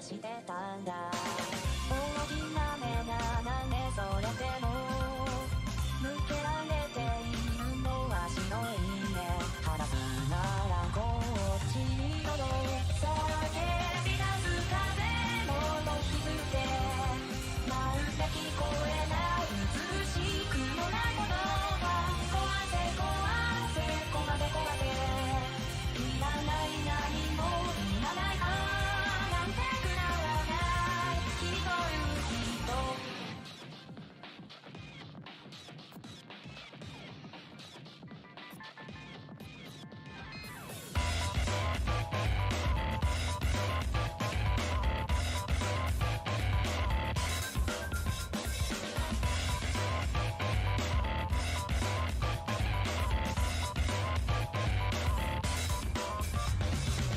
してたんだ大きな目がなんでそれでも向けられているのは白いね話すならこっちに戻れ叫び出す風も引きずってまるで聞こえない美しくもないものが壊せ壊せ壊せ壊せいらない何もいらないなんてくだらない人いう人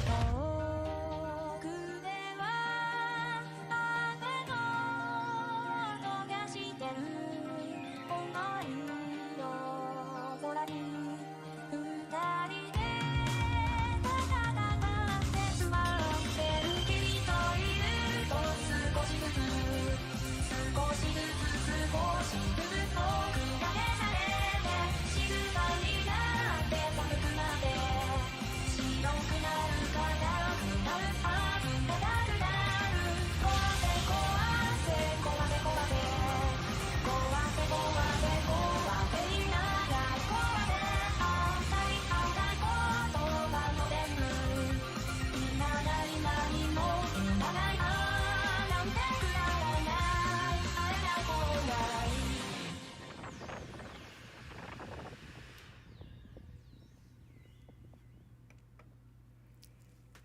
遠くでは雨の音がしてる思いの空に二人で戦って座ってる君といると少しずつ少しずつ少しずつ遠くが消されて静かになって寒くなって白くなる硬くなるはずがなくなる壊せ壊せ壊せ壊せ壊せ壊せ壊せいらない壊せ反対反対言葉も全部いらない何もいらないなんてくだらないあれだこうない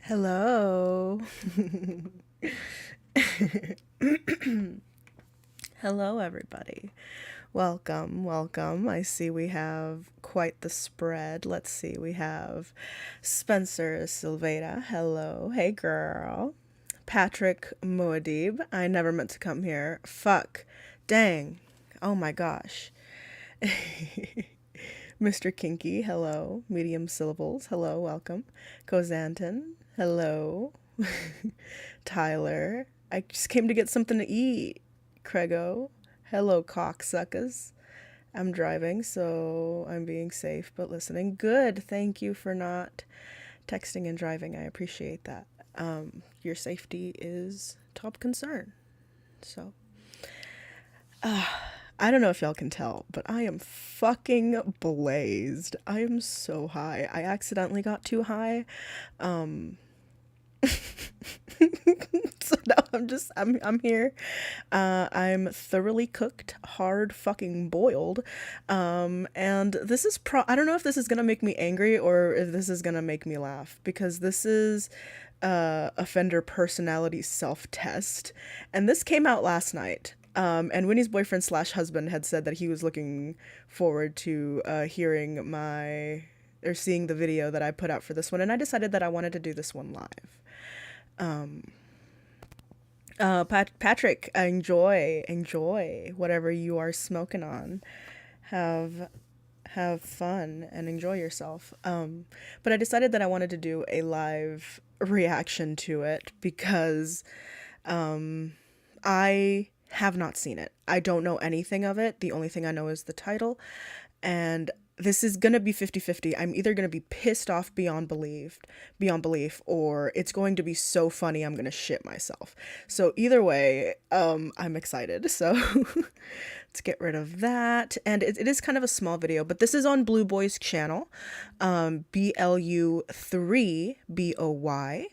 Hello. Hello, everybody. Welcome, welcome. I see we have quite the spread. Let's see. We have Spencer Silveda. Hello. Hey, girl. Patrick Muad'Dib. I never meant to come here. Fuck. Dang. Oh my gosh. Mr. Kinky, hello. Medium syllables, hello, welcome. Kozanton, hello. Tyler, I just came to get something to eat. Craigo, hello, cocksuckers. I'm driving, so I'm being safe but listening. Good, thank you for not texting and driving. I appreciate that. Your safety is top concern. So, I don't know if y'all can tell, but I am fucking blazed. I am so high. I accidentally got too high. So now I'm here. I'm thoroughly cooked, hard fucking boiled. And this is I don't know if this is gonna make me angry or if this is gonna make me laugh, because this is offender personality self-test, and this came out last night. And Winnie's boyfriend slash husband had said that he was looking forward to hearing or seeing the video that I put out for this one, and I decided that I wanted to do this one live. Patrick, enjoy whatever you are smoking on. Have fun and enjoy yourself. But I decided that I wanted to do a live reaction to it because I have not seen it. I don't know anything of it. The only thing I know is the title, and this is going to be 50-50. I'm either going to be pissed off beyond belief, or it's going to be so funny I'm going to shit myself. So either way, I'm excited. So let's get rid of that. And it is kind of a small video, but this is on Blue Boy's channel, BLU3BOY.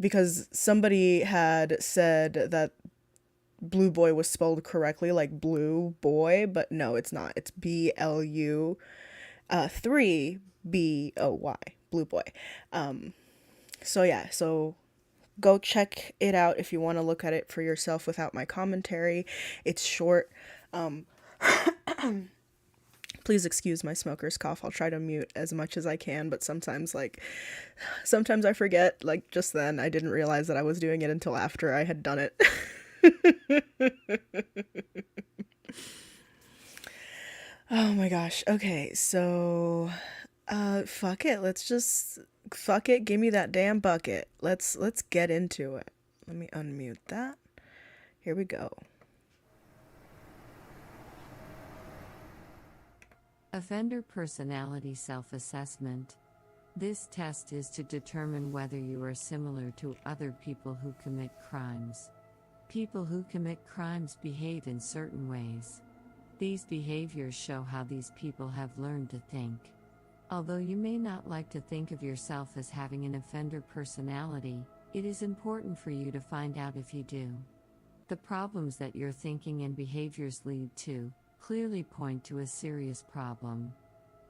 Because somebody had said that Blue Boy was spelled correctly, like Blue Boy, but no, it's not. It's BLU 3BOY, Blue Boy. So yeah, so go check it out if you want to look at it for yourself without my commentary. It's short. Please excuse my smoker's cough. I'll try to mute as much as I can, but sometimes I forget, like just then. I didn't realize that I was doing it until after I had done it. Oh my gosh. Okay, so fuck it. Let's just Fuck it, give me that damn bucket. Let's get into it. Let me unmute that. Here we go. Offender Personality Self-Assessment. This test is to determine whether you are similar to other people who commit crimes. People who commit crimes behave in certain ways. These behaviors show how these people have learned to think. Although you may not like to think of yourself as having an offender personality, it is important for you to find out if you do. The problems that your thinking and behaviors lead to clearly point to a serious problem.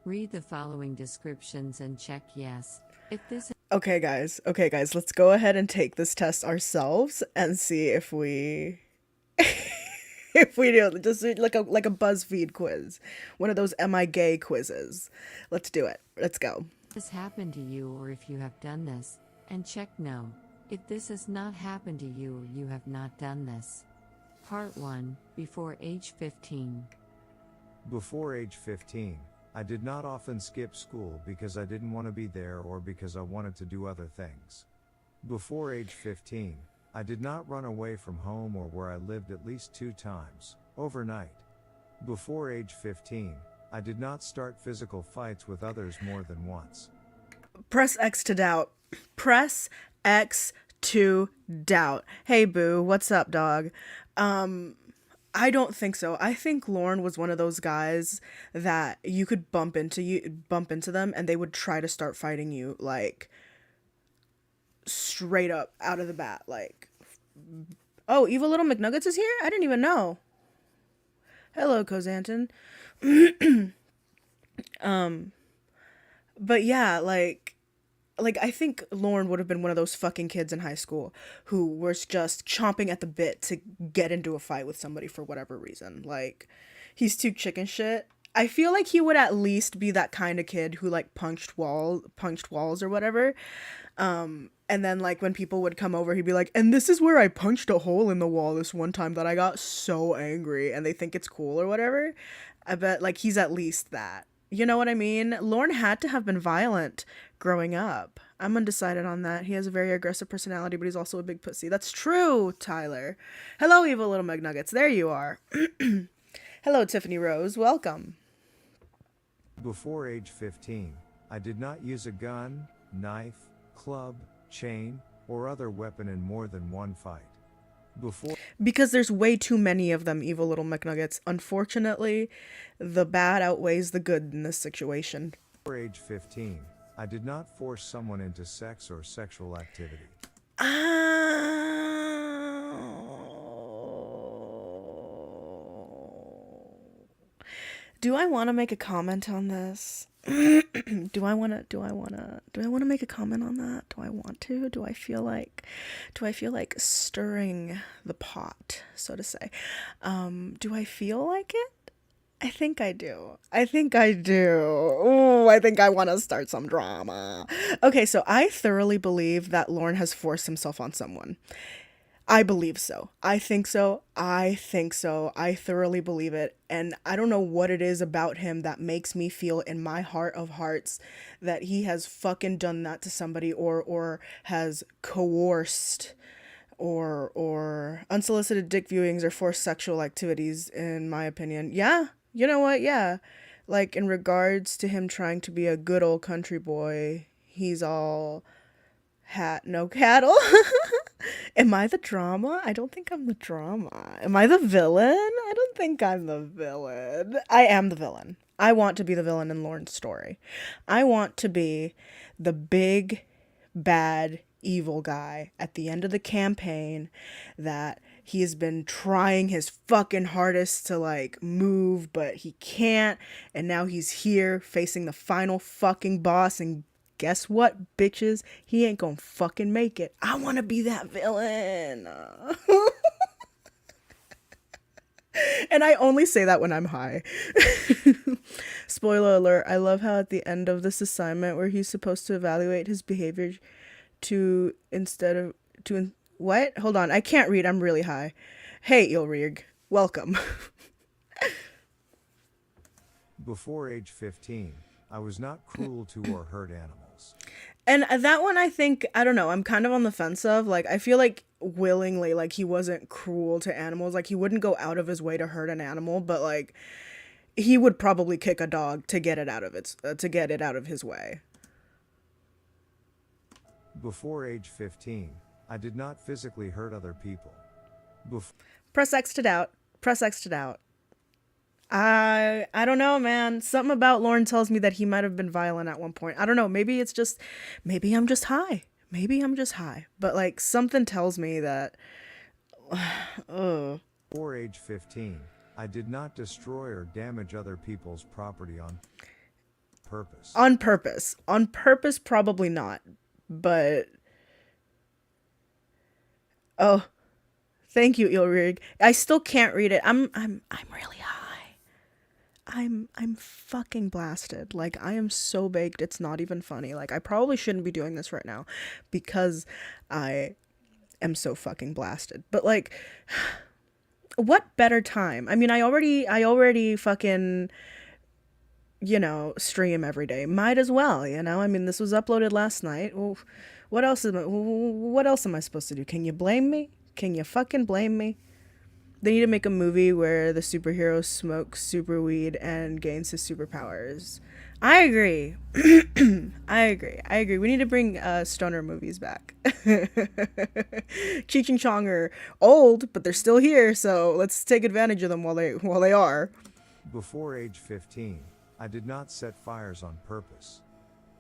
Read the following descriptions and check yes if this. Okay, guys. Let's go ahead and take this test ourselves and see if we if we do just like a BuzzFeed quiz, one of those "Am I gay" quizzes. Let's do it. Let's go. This happened to you or if you have done this, and check no if this has not happened to you or you have not done this. Part 1, before age 15. Before age 15, I did not often skip school because I didn't want to be there or because I wanted to do other things. Before age 15, I did not run away from home or where I lived at least 2 times, overnight. Before age 15, I did not start physical fights with others more than once. Press X to doubt. Press X to doubt. Hey boo, what's up, dog? I don't think so. I think Lorne was one of those guys that you could bump into them and they would try to start fighting you like straight up out of the bat. Like, oh, Evil Little McNuggets is here? I didn't even know. Hello, Kozanton. But yeah, like I think Lorne would have been one of those fucking kids in high school who was just chomping at the bit to get into a fight with somebody for whatever reason. Like, he's too chicken shit. I feel like he would at least be that kind of kid who like punched walls or whatever. And then like when people would come over, he'd be like, "And this is where I punched a hole in the wall this one time that I got so angry," and they think it's cool or whatever. I bet like he's at least that. You know what I mean? Lorne had to have been violent growing up. I'm undecided on that. He has a very aggressive personality, but he's also a big pussy. That's true, Tyler. Hello, Evil Little McNuggets. There you are. Hello, Tiffany Rose. Welcome. Before age 15, I did not use a gun, knife, club, chain, or other weapon in more than one fight. Because there's way too many of them, Evil Little McNuggets. Unfortunately, the bad outweighs the good in this situation. Before age 15, I did not force someone into sex or sexual activity. Do I want to make a comment on this? Do I want to make a comment on that? Do I want to? Do I feel like stirring the pot, so to say? Do I feel like it? I think I do. Ooh, I think I want to start some drama. Okay, so I thoroughly believe that Lorne has forced himself on someone. I believe so. I think so. I thoroughly believe it. And I don't know what it is about him that makes me feel in my heart of hearts that he has fucking done that to somebody or has coerced or unsolicited dick viewings or forced sexual activities, in my opinion. Yeah. You know what? Yeah. Like in regards to him trying to be a good old country boy, he's all hat, no cattle. Am I the drama? I don't think I'm the drama. Am I the villain? I don't think I'm the villain. I am the villain. I want to be the villain in Lorne's story. I want to be the big, bad, evil guy at the end of the campaign that he has been trying his fucking hardest to like move, but he can't. And now he's here facing the final fucking boss, and guess what, bitches? He ain't gonna fucking make it. I want to be that villain. And I only say that when I'm high. Spoiler alert, I love how at the end of this assignment where he's supposed to evaluate his behavior what? Hold on, I can't read. I'm really high. Hey, Ilrig. Welcome. Before age 15, I was not cruel to or hurt animals. And that one, I think, I don't know, I'm kind of on the fence of, like, I feel like willingly, like, he wasn't cruel to animals. Like, he wouldn't go out of his way to hurt an animal, but, like, he would probably kick a dog to get it out of to get it out of his way. Before age 15, I did not physically hurt other people. Before Press X to doubt. Press X to doubt. I don't know, man. Something about Lorne tells me that he might have been violent at one point. I don't know. Maybe I'm just high. Maybe I'm just high. But like something tells me that. Ugh. age 15, I did not destroy or damage other people's property on purpose. On purpose. On purpose, probably not. But oh, thank you, Ilrig. I still can't read it. I'm really high. I'm fucking blasted. Like I am so baked it's not even funny. Like I probably shouldn't be doing this right now because I am so fucking blasted. But like what better time? I mean, I already fucking stream every day. Might as well, I mean, this was uploaded last night. Well, what else am I supposed to do? Can you blame me? Can you fucking blame me? They need to make a movie where the superhero smokes super weed and gains his superpowers. I agree. I agree. We need to bring stoner movies back. Cheech and Chong are old, but they're still here, so let's take advantage of them while they are. Before age 15, I did not set fires on purpose.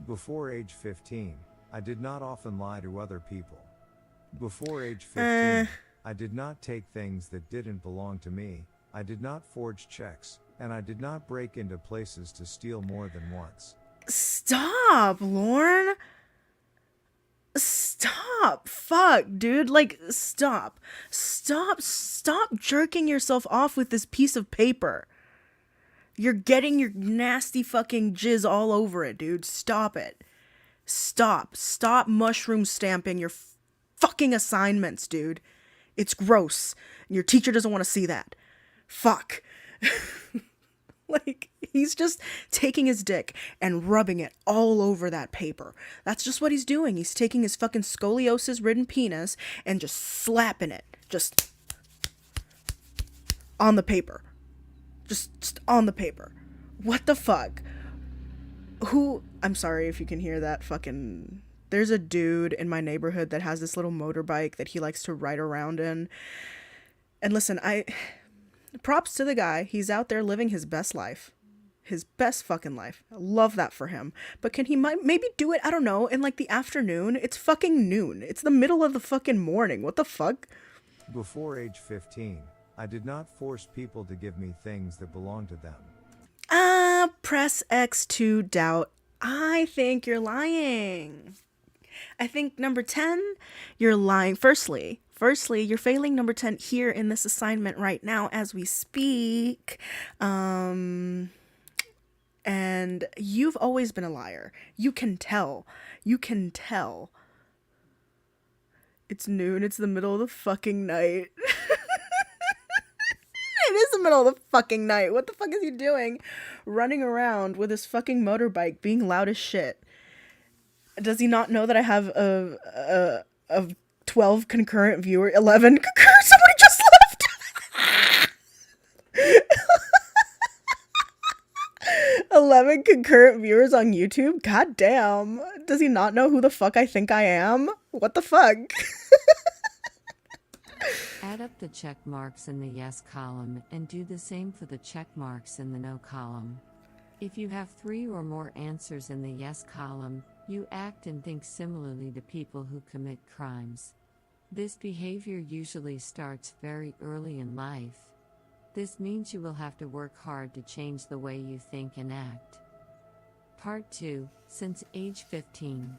Before age 15, I did not often lie to other people. Before age 15, I did not take things that didn't belong to me, I did not forge checks, and I did not break into places to steal more than once. Stop, Lorne. Stop. Fuck, dude. Like, stop. Stop jerking yourself off with this piece of paper. You're getting your nasty fucking jizz all over it, dude. Stop it. Stop mushroom stamping your fucking assignments, dude. It's gross. And your teacher doesn't want to see that. Fuck. Like, he's just taking his dick and rubbing it all over that paper. That's just what he's doing. He's taking his fucking scoliosis-ridden penis and just slapping it. Just on the paper. Just on the paper. What the fuck? I'm sorry if you can hear that fucking... There's a dude in my neighborhood that has this little motorbike that he likes to ride around in. And listen, props to the guy. He's out there living his best life. His best fucking life. I love that for him. But can he maybe do it, I don't know, in like the afternoon? It's fucking noon. It's the middle of the fucking morning. What the fuck? Before age 15, I did not force people to give me things that belonged to them. Press X to doubt. I think you're lying. I think number 10, you're lying. Firstly, you're failing number 10 here in this assignment right now as we speak. And you've always been a liar. You can tell. It's noon. It's the middle of the fucking night. It is the middle of the fucking night. What the fuck is he doing? Running around with his fucking motorbike, being loud as shit. Does he not know that I have a 12 concurrent viewer? 11 concurrent? Somebody just left! 11 concurrent viewers on YouTube? God damn. Does he not know who the fuck I think I am? What the fuck? Add up the check marks in the yes column and do the same for the check marks in the no column. If you have 3 or more answers in the yes column, you act and think similarly to people who commit crimes. This behavior usually starts very early in life. This means you will have to work hard to change the way you think and act. Part 2, since age 15.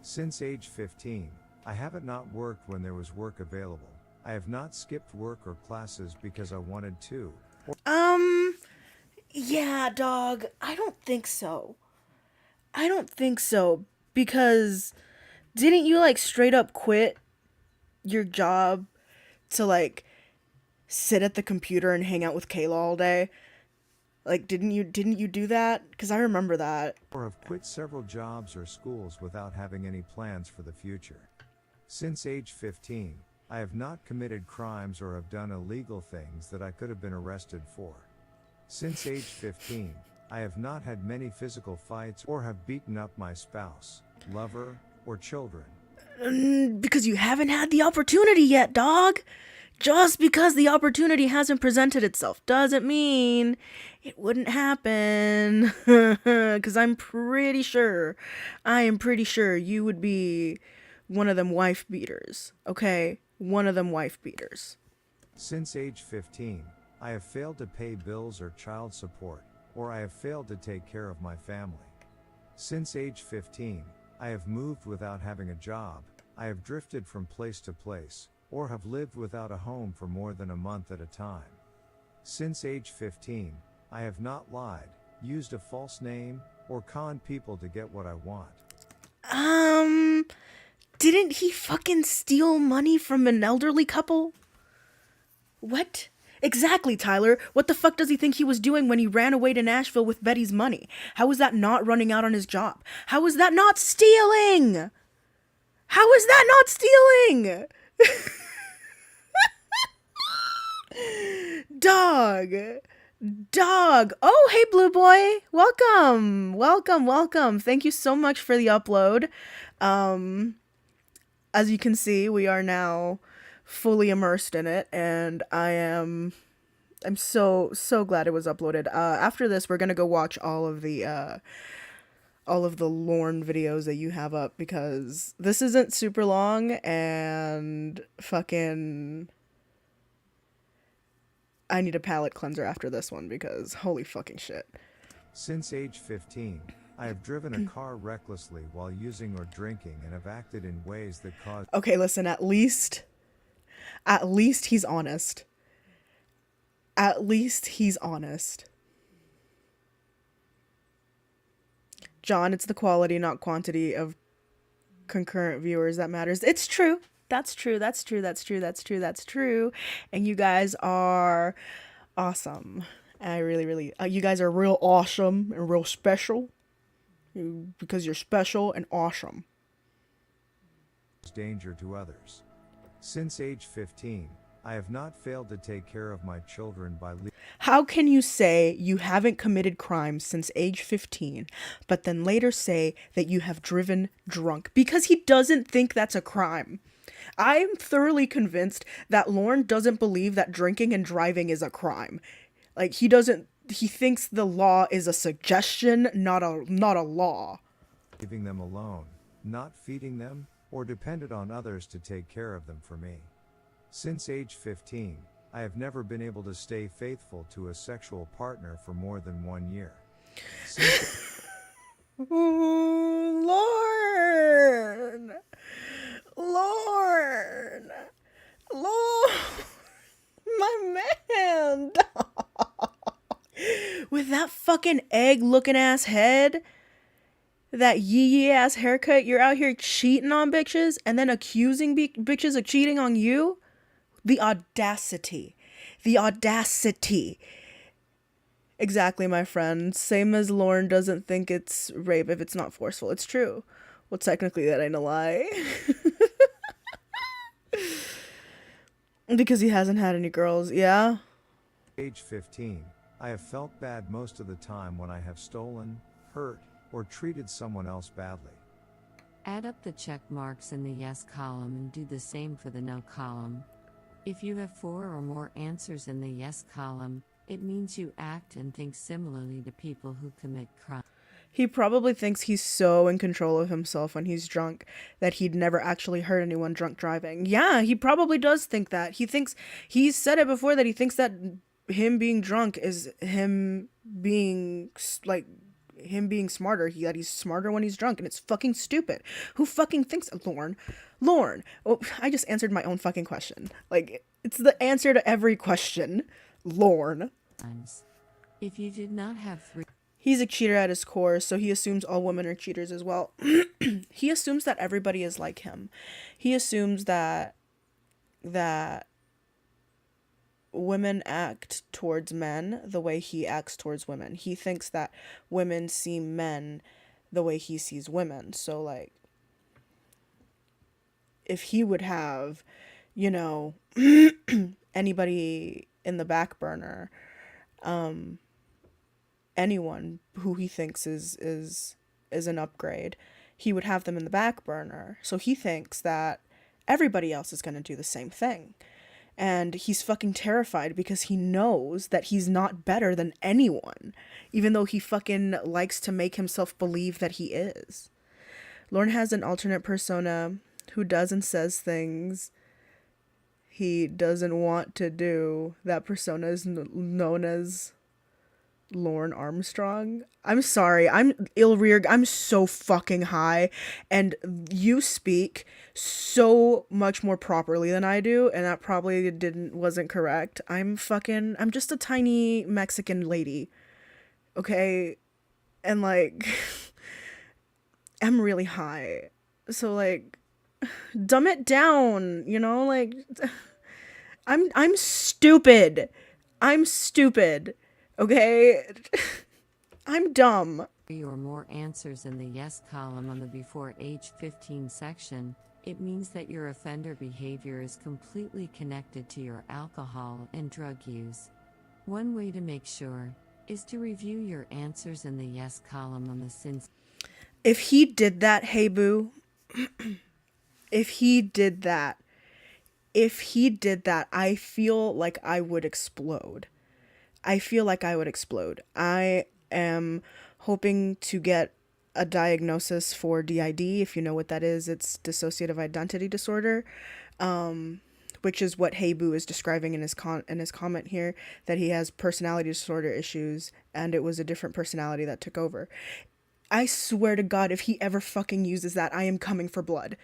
Since age 15, I haven't not worked when there was work available. I have not skipped work or classes because I wanted to. Yeah, dog. I don't think so. Because didn't you like straight up quit your job to like sit at the computer and hang out with Kayla all day? Like, didn't you do that? Because I remember that. or have quit several jobs or schools without having any plans for the future. Since age 15, I have not committed crimes or have done illegal things that I could have been arrested for. Since age 15, I have not had many physical fights or have beaten up my spouse, lover, or children. Because you haven't had the opportunity yet, dog. Just because the opportunity hasn't presented itself doesn't mean it wouldn't happen. Because I am pretty sure you would be one of them wife beaters. Okay? One of them wife beaters. Since age 15, I have failed to pay bills or child support, or I have failed to take care of my family. Since age 15, I have moved without having a job, I have drifted from place to place, or have lived without a home for more than a month at a time. Since age 15, I have not lied, used a false name, or conned people to get what I want. Didn't he fucking steal money from an elderly couple? What? Exactly, Tyler. What the fuck does he think he was doing when he ran away to Nashville with Betty's money? How is that not running out on his job? How is that not stealing? How is that not stealing? Dog. Oh, hey, Blue Boy. Welcome. Thank you so much for the upload. As you can see, we are now fully immersed in it, and I'm so glad it was uploaded. After this, we're gonna go watch all of the Lorne videos that you have up, because this isn't super long, and fucking I need a palate cleanser after this one, because holy fucking shit. Since age 15, I have driven a car recklessly while using or drinking and have acted in ways that cause. Okay, listen, at least he's honest. At least he's honest. John, it's the quality, not quantity of concurrent viewers that matters. It's true. That's true. And you guys are awesome. I really, you guys are real awesome and real special. Because you're special and awesome. Danger to others. Since age 15, I have not failed to take care of my children by How can you say you haven't committed crimes since age 15, but then later say that you have driven drunk? Because he doesn't think that's a crime. I'm thoroughly convinced that Lorne doesn't believe that drinking and driving is a crime. Like, he thinks the law is a suggestion, not a law. leaving them alone, not feeding them, or dependent on others to take care of them for me. Since age 15, I have never been able to stay faithful to a sexual partner for more than 1 year. Lorne! My man! With that fucking egg-looking ass head, that yee ass haircut, you're out here cheating on bitches and then accusing bitches of cheating on you? The audacity. Exactly, my friend. Same as Lorne doesn't think it's rape if it's not forceful. It's true. Well, technically that ain't a lie. Because he hasn't had any girls, yeah? Age 15, I have felt bad most of the time when I have stolen, hurt, or treated someone else badly. Add up the check marks in the yes column and do the same for the no column. If you have 4 or more answers in the yes column, it means you act and think similarly to people who commit crime. He probably thinks he's so in control of himself when he's drunk that he'd never actually hurt anyone drunk driving. Yeah, he probably does think that. He's said it before that he thinks that him being drunk is him being smarter. That he's smarter when he's drunk, and it's fucking stupid. Who fucking thinks Lorne? Oh, I just answered my own fucking question. Like, it's the answer to every question. Lorne. If you did not have 3. He's a cheater at his core, so he assumes all women are cheaters as well. He assumes that everybody is like him. He assumes that women act towards men the way he acts towards women. He thinks that women see men the way he sees women. So, like, if he would have, you know, anybody in the back burner, anyone who he thinks is an upgrade, he would have them in the back burner. So he thinks that everybody else is going to do the same thing. And he's fucking terrified because he knows that he's not better than anyone, even though he fucking likes to make himself believe that he is. Lorne has an alternate persona who does and says things he doesn't want to do. That persona is known as Lorne Armstrong. I'm sorry, I'm Ilrier. I'm so fucking high, and you speak so much more properly than I do, and that probably wasn't correct. I'm just a tiny Mexican lady, okay, and like, I'm really high, so like, dumb it down, you know, like, I'm stupid. I'm stupid. Okay? I'm dumb. 3 or more answers in the yes column on the before age 15 section, it means that your offender behavior is completely connected to your alcohol and drug use. One way to make sure is to review your answers in the yes column on the sins. If he did that, hey boo, if he did that, I feel like I would explode. I am hoping to get a diagnosis for DID. If you know what that is, it's dissociative identity disorder, which is what Heibu is describing in his comment here, that he has personality disorder issues and it was a different personality that took over. I swear to God, if he ever fucking uses that, I am coming for blood.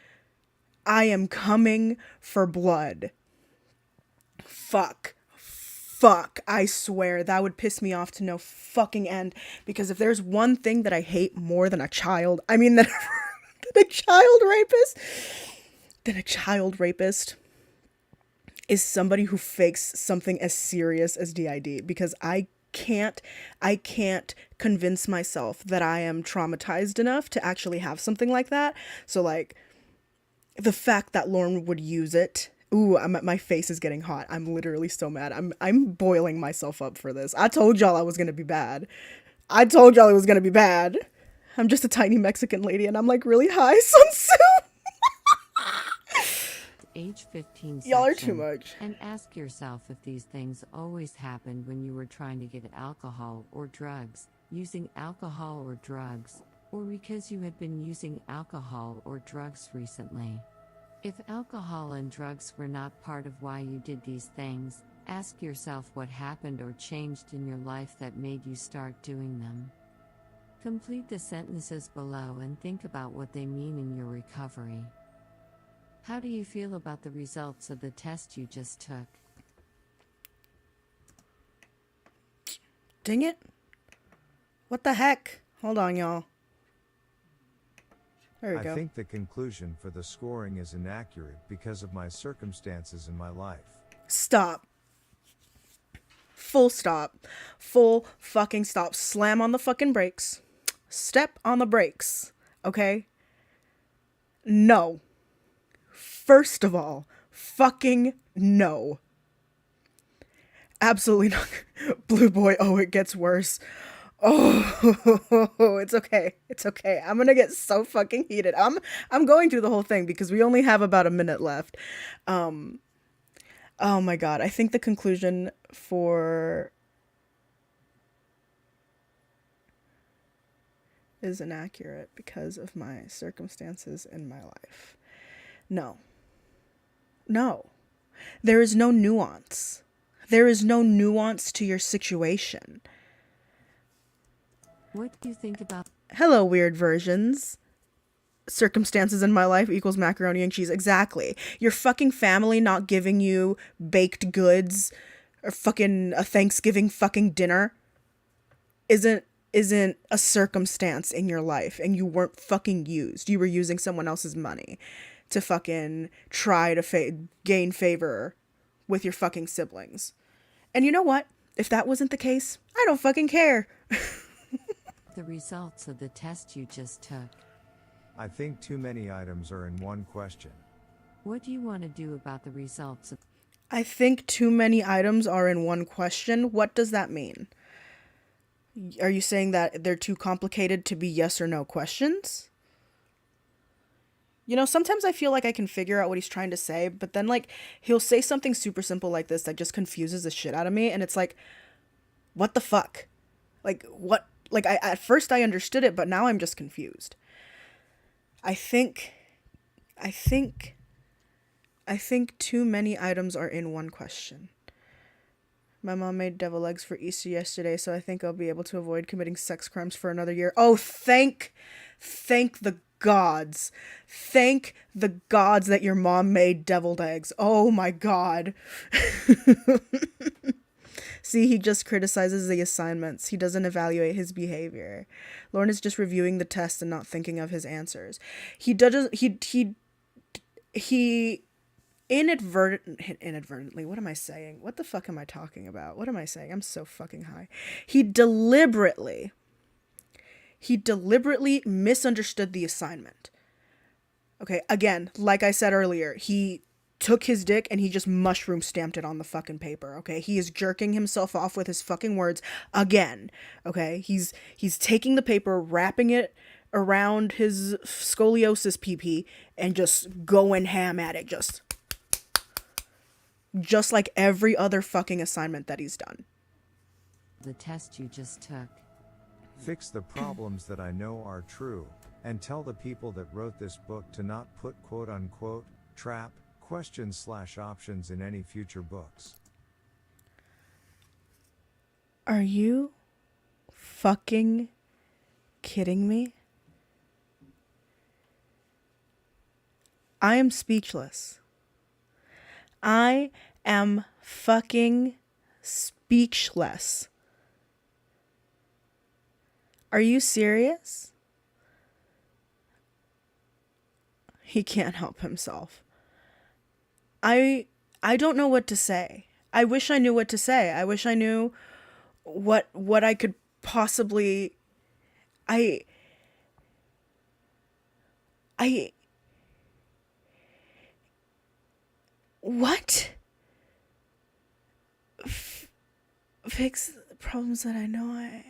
I am coming for blood. Fuck, I swear that would piss me off to no fucking end, because if there's one thing that I hate more than a child, I mean, than a child rapist is somebody who fakes something as serious as DID, because I can't convince myself that I am traumatized enough to actually have something like that. So like, the fact that Lorne would use it, ooh, my face is getting hot. I'm literally so mad. I'm boiling myself up for this. I told y'all I was gonna be bad. I'm just a tiny Mexican lady, and I'm like really high, Sun Tzu. Age 15 section, Y'all are too much. and ask yourself if these things always happened when you were trying to get alcohol or drugs, using alcohol or drugs, or because you had been using alcohol or drugs recently. If alcohol and drugs were not part of why you did these things, ask yourself what happened or changed in your life that made you start doing them. Complete the sentences below and think about what they mean in your recovery. How do you feel about the results of the test you just took? Dang it. What the heck? Hold on, y'all. There we go. I think the conclusion for the scoring is inaccurate because of my circumstances in my life. Stop. Full stop. Full fucking stop. Slam on the fucking brakes. Step on the brakes. Okay? No. First of all, fucking no. Absolutely not. Blue boy, oh, it gets worse. Oh, it's okay. It's okay. I'm gonna get so fucking heated. I'm going through the whole thing because we only have about a minute left. Oh my God. I think the conclusion for is inaccurate because of my circumstances in my life. No. There is no nuance. There is no nuance to your situation. What do you think about Hello, weird versions. Circumstances in my life equals macaroni and cheese. Exactly. Your fucking family not giving you baked goods or fucking a Thanksgiving fucking dinner isn't a circumstance in your life, and you weren't fucking used. You were using someone else's money to fucking try to gain favor with your fucking siblings. And you know what? If that wasn't the case, I don't fucking care. The results of the test you just took. I think too many items are in one question. What do you want to do about the results of I think too many items are in one question. What does that mean? Are you saying that they're too complicated to be yes or no questions? You know, sometimes I feel like I can figure out what he's trying to say, but then, like, he'll say something super simple like this that just confuses the shit out of me, and it's like, what the fuck? Like, what? Like, at first I understood it, but now I'm just confused. I think, I think, I think too many items are in one question. My mom made devil eggs for Easter yesterday, so I think I'll be able to avoid committing sex crimes for another year. Oh, thank the gods. Thank the gods that your mom made deviled eggs. Oh my god. See, he just criticizes the assignments. He doesn't evaluate his behavior. Lorne is just reviewing the test and not thinking of his answers. He inadvertently, what am I saying? What the fuck am I talking about? What am I saying? I'm so fucking high. He deliberately misunderstood the assignment. Okay, again, like I said earlier, he took his dick and he just mushroom stamped it on the fucking paper. Okay, he is jerking himself off with his fucking words again. Okay, he's taking the paper, wrapping it around his scoliosis PP, and just going ham at it, just like every other fucking assignment that he's done. the test you just took? Fix the problems that I know are true, and tell the people that wrote this book to not put quote unquote trap questions/options in any future books. Are you fucking kidding me? I am speechless. I am fucking speechless. Are you serious? He can't help himself. I don't know what to say. I wish I knew what to say. I wish I knew what I could possibly I what? Fix the problems that I know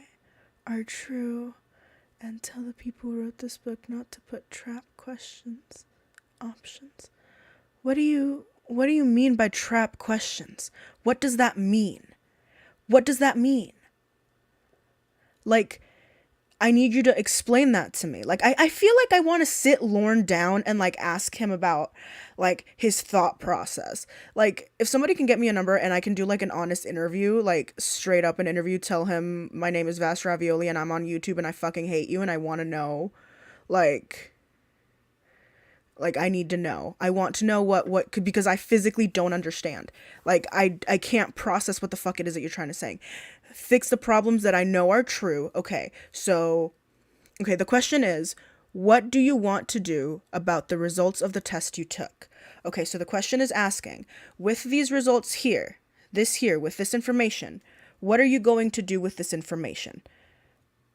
are true, and tell the people who wrote this book not to put trap questions options. What do you mean by trap questions? What does that mean? What does that mean? Like, I need you to explain that to me. Like, I feel like I want to sit Lorne down and, like, ask him about, like, his thought process. Like, if somebody can get me a number and I can do, like, an honest interview, like, straight up an interview, tell him my name is Vast Ravioli and I'm on YouTube and I fucking hate you and I want to know, like, I need to know. I want to know what could, because I physically don't understand. Like, I can't process what the fuck it is that you're trying to say. Fix the problems that I know are true. Okay, so, the question is, what do you want to do about the results of the test you took? Okay, so the question is asking, with these results here, with this information, what are you going to do with this information?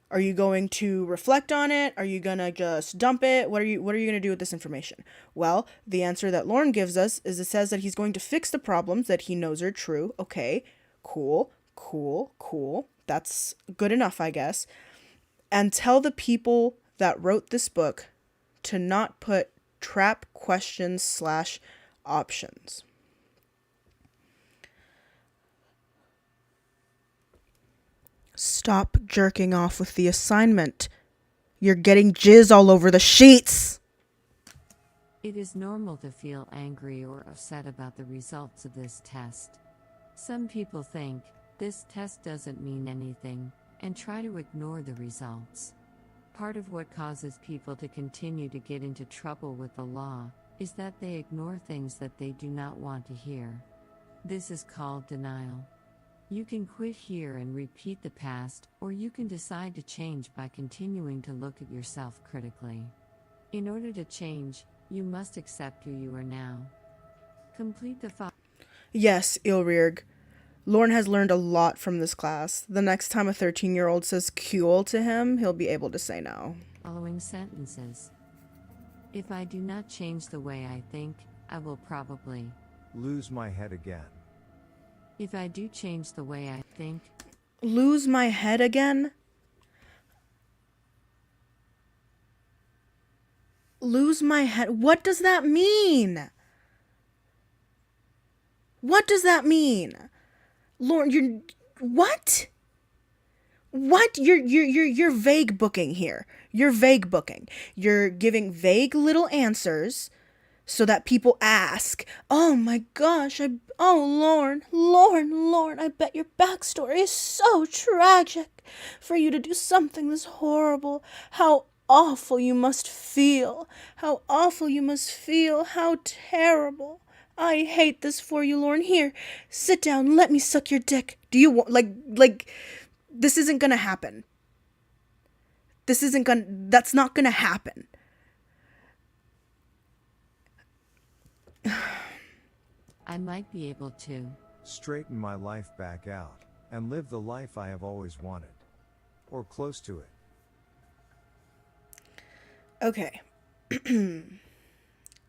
Are you going to reflect on it? Are you going to just dump it? What are you going to do with this information? Well, the answer that Lorne gives us is, it says that he's going to fix the problems that he knows are true. Okay, cool. That's good enough, I guess. And tell the people that wrote this book to not put trap questions/options. Stop jerking off with the assignment. You're getting jizz all over the sheets. It is normal to feel angry or upset about the results of this test. Some people think, this test doesn't mean anything, and try to ignore the results. Part of what causes people to continue to get into trouble with the law is that they ignore things that they do not want to hear. This is called denial. You can quit here and repeat the past, or you can decide to change by continuing to look at yourself critically. In order to change, you must accept who you are now. Complete the Yes, Ilrirg. Lorne has learned a lot from this class. The next time a 13-year-old says cool to him, he'll be able to say no. Following sentences. If I do not change the way I think, I will probably Lose my head again. If I do change the way I think, Lose my head again? Lose my head? What does that mean? What does that mean? Lorne, you're what? What? You're vague booking here. You're vague booking. You're giving vague little answers so that people ask, "Oh my gosh, Lorne, I bet your backstory is so tragic for you to do something this horrible. How awful you must feel. How awful you must feel. How terrible. I hate this for you, Lorne. Here, sit down. Let me suck your dick. Do you want, like, this isn't gonna happen. That's not gonna happen. I might be able to Straighten my life back out and live the life I have always wanted. Or close to it. Okay.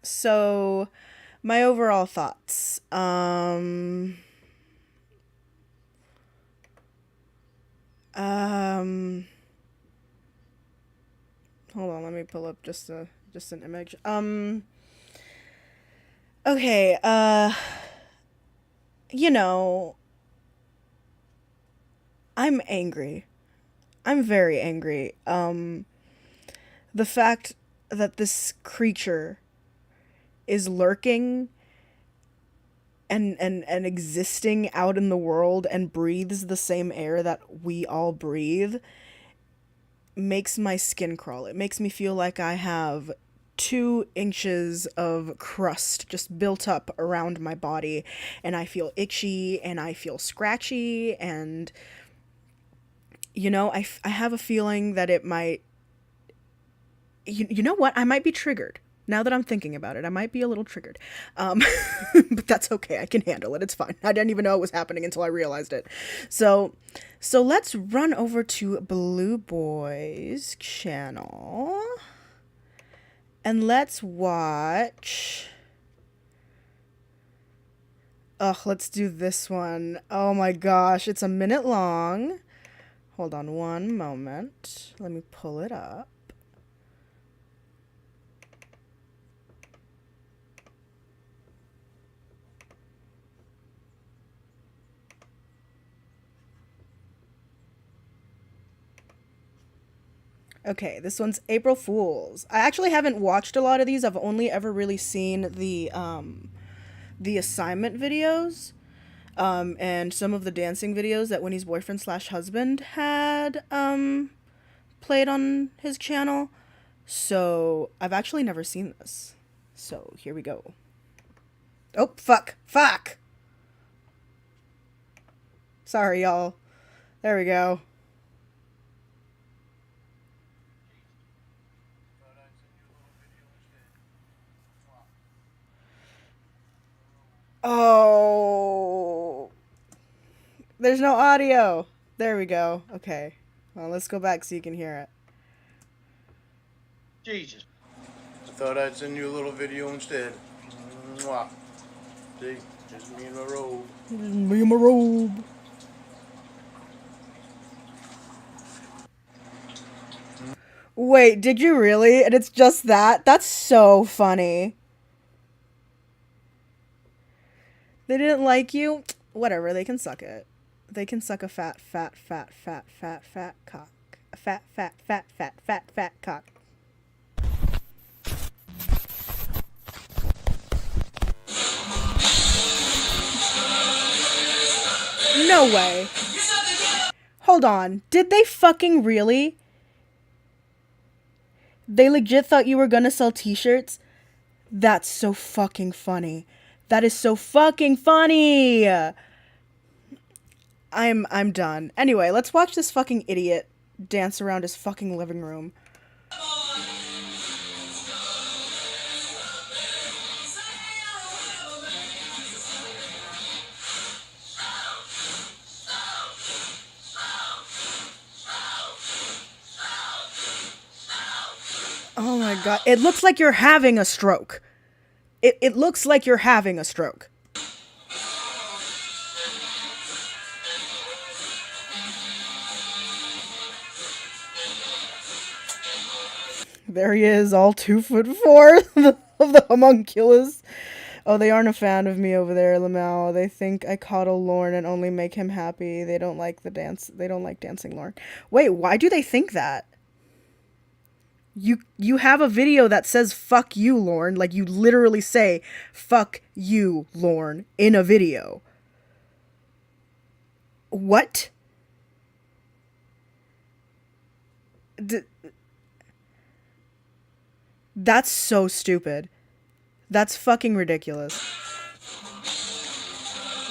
So, my overall thoughts. Hold on, let me pull up just an image. Okay, you know, I'm angry. I'm very angry. The fact that this creature is lurking and existing out in the world and breathes the same air that we all breathe makes my skin crawl. It makes me feel like I have 2 inches of crust just built up around my body, and I feel itchy and I feel scratchy, and you know, I have a feeling that it might, you know what, I might be triggered. Now that I'm thinking about it, I might be a little triggered. But that's okay. I can handle it. It's fine. I didn't even know it was happening until I realized it. So let's run over to Blue Boy's channel. And let's watch... let's do this one. Oh my gosh, it's a minute long. Hold on one moment. Let me pull it up. Okay, this one's April Fools. I actually haven't watched a lot of these. I've only ever really seen the assignment videos, and some of the dancing videos that Winnie's boyfriend slash husband had played on his channel. So I've actually never seen this. So here we go. Oh, fuck. Sorry, y'all. There we go. Oh, there's no audio. There we go. Okay. Well, let's go back so you can hear it. Jesus. I thought I'd send you a little video instead. Mwah. See, just me and my robe. Me and my robe. Wait, did you really? And it's just that? That's so funny. They didn't like you? Whatever, they can suck it. They can suck a fat cock. A fat cock. No way. Hold on. Did they fucking really? They legit thought you were gonna sell t-shirts? That's so fucking funny. That is so fucking funny. I'm done. Anyway, let's watch this fucking idiot dance around his fucking living room. god. It looks like you're having a stroke. It looks like you're having a stroke. There he is, all 2'4" of the homunculus. Oh, they aren't a fan of me over there, Lamau. They think I coddle Lorne and only make him happy. They don't like the dance. They don't like dancing Lorne. Wait, why do they think that? You have a video that says "fuck you, Lorne." Like, you literally say "fuck you, Lorne" in a video. What? That's so stupid. That's fucking ridiculous.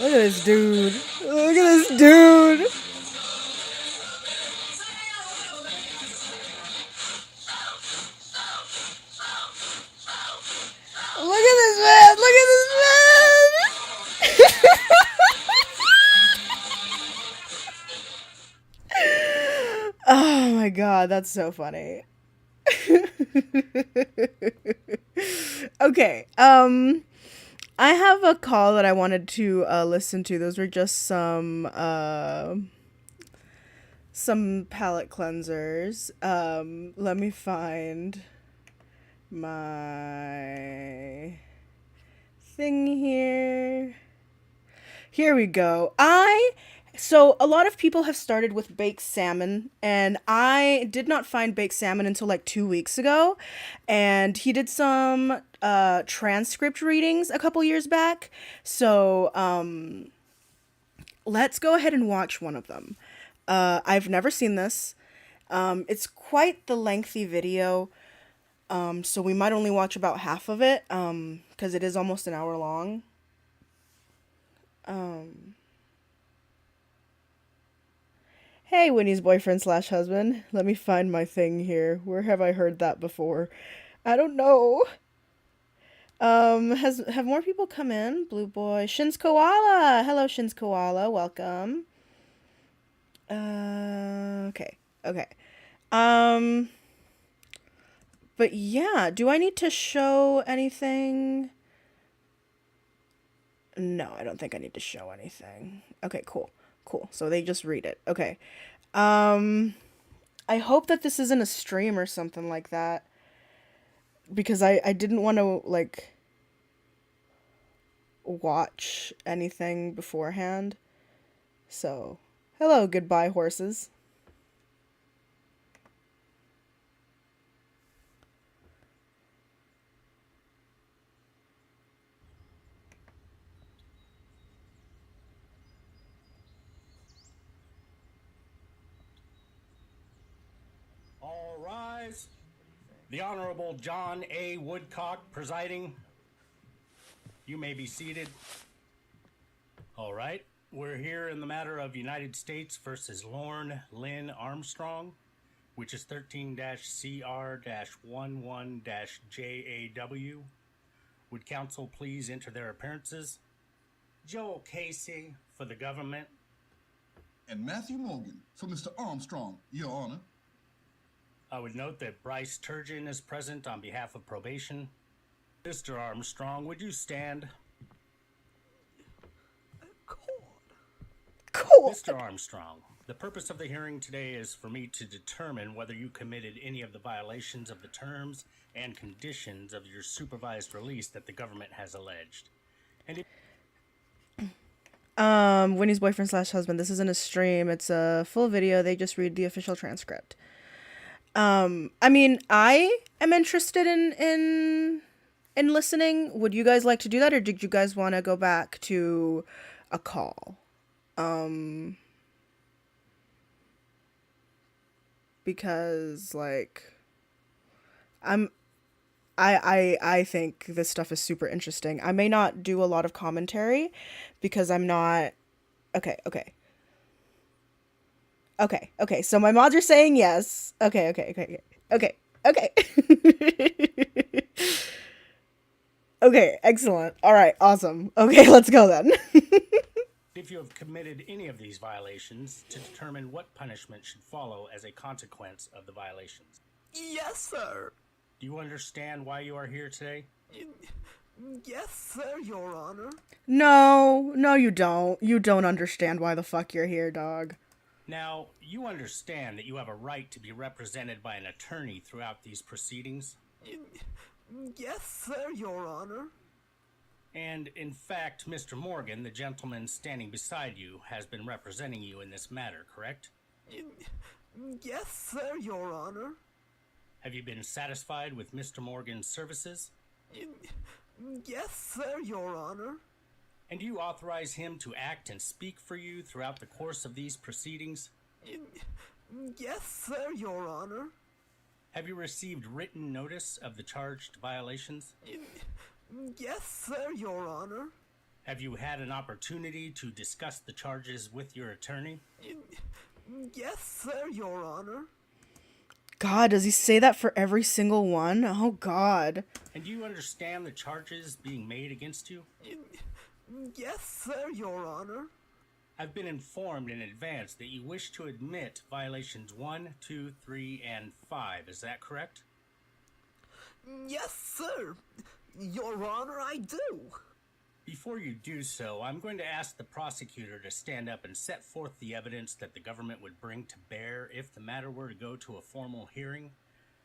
Look at this dude. Look at this dude. Look at this man. Look at this man. Oh my god, that's so funny. Okay, I have a call that I wanted to listen to. Those were just some palate cleansers. Let me find my thing here. Here we go. So a lot of people have started with baked salmon, and I did not find baked salmon until like 2 weeks ago. And he did some transcript readings a couple years back. So let's go ahead and watch one of them. I've never seen this. It's quite the lengthy video. So we might only watch about half of it, because it is almost an hour long. Hey, Winnie's boyfriend / husband. Let me find my thing here. Where have I heard that before? I don't know. Have more people come in? Blue boy. Shins Koala. Hello, Shins Koala. Welcome. Okay. But yeah, do I need to show anything? No, I don't think I need to show anything. Okay, cool. So they just read it. Okay. I hope that this isn't a stream or something like that. Because I didn't want to, like, watch anything beforehand. So, hello, goodbye, horses. All rise. The Honorable John A. Woodcock presiding. You may be seated. All right. We're here in the matter of United States versus Lorne Lynn Armstrong, which is 13-CR-11-JAW. Would counsel please enter their appearances? Joel Casey for the government. And Matthew Morgan for Mr. Armstrong, Your Honor. I would note that Bryce Turgeon is present on behalf of probation. Mr. Armstrong, would you stand? Cool. Mr. Armstrong, the purpose of the hearing today is for me to determine whether you committed any of the violations of the terms and conditions of your supervised release that the government has alleged. And if Winnie's boyfriend / husband. This isn't a stream. It's a full video. They just read the official transcript. I mean, I am interested in listening. Would you guys like to do that, or did you guys want to go back to a call? Because, like, I think this stuff is super interesting. I may not do a lot of commentary because I'm not. Okay. So my mods are saying yes. Okay. Okay, excellent. All right, awesome. Okay, let's go then. if you have committed any of these violations, to determine what punishment should follow as a consequence of the violations. Yes, sir. Do you understand why you are here today? Yes, sir, Your Honor. No, you don't. You don't understand why the fuck you're here, dog. Now, you understand that you have a right to be represented by an attorney throughout these proceedings? Yes, sir, Your Honor. And, in fact, Mr. Morgan, the gentleman standing beside you, has been representing you in this matter, correct? Yes, sir, Your Honor. Have you been satisfied with Mr. Morgan's services? Yes, sir, Your Honor. And do you authorize him to act and speak for you throughout the course of these proceedings? Yes, sir, Your Honor. Have you received written notice of the charged violations? Yes, sir, Your Honor. Have you had an opportunity to discuss the charges with your attorney? Yes, sir, Your Honor. God, does he say that for every single one? Oh, God. And do you understand the charges being made against you? Yes, sir, Your Honor. I've been informed in advance that you wish to admit violations 1, 2, 3, and 5. Is that correct? Yes, sir. Your Honor, I do. Before you do so, I'm going to ask the prosecutor to stand up and set forth the evidence that the government would bring to bear if the matter were to go to a formal hearing.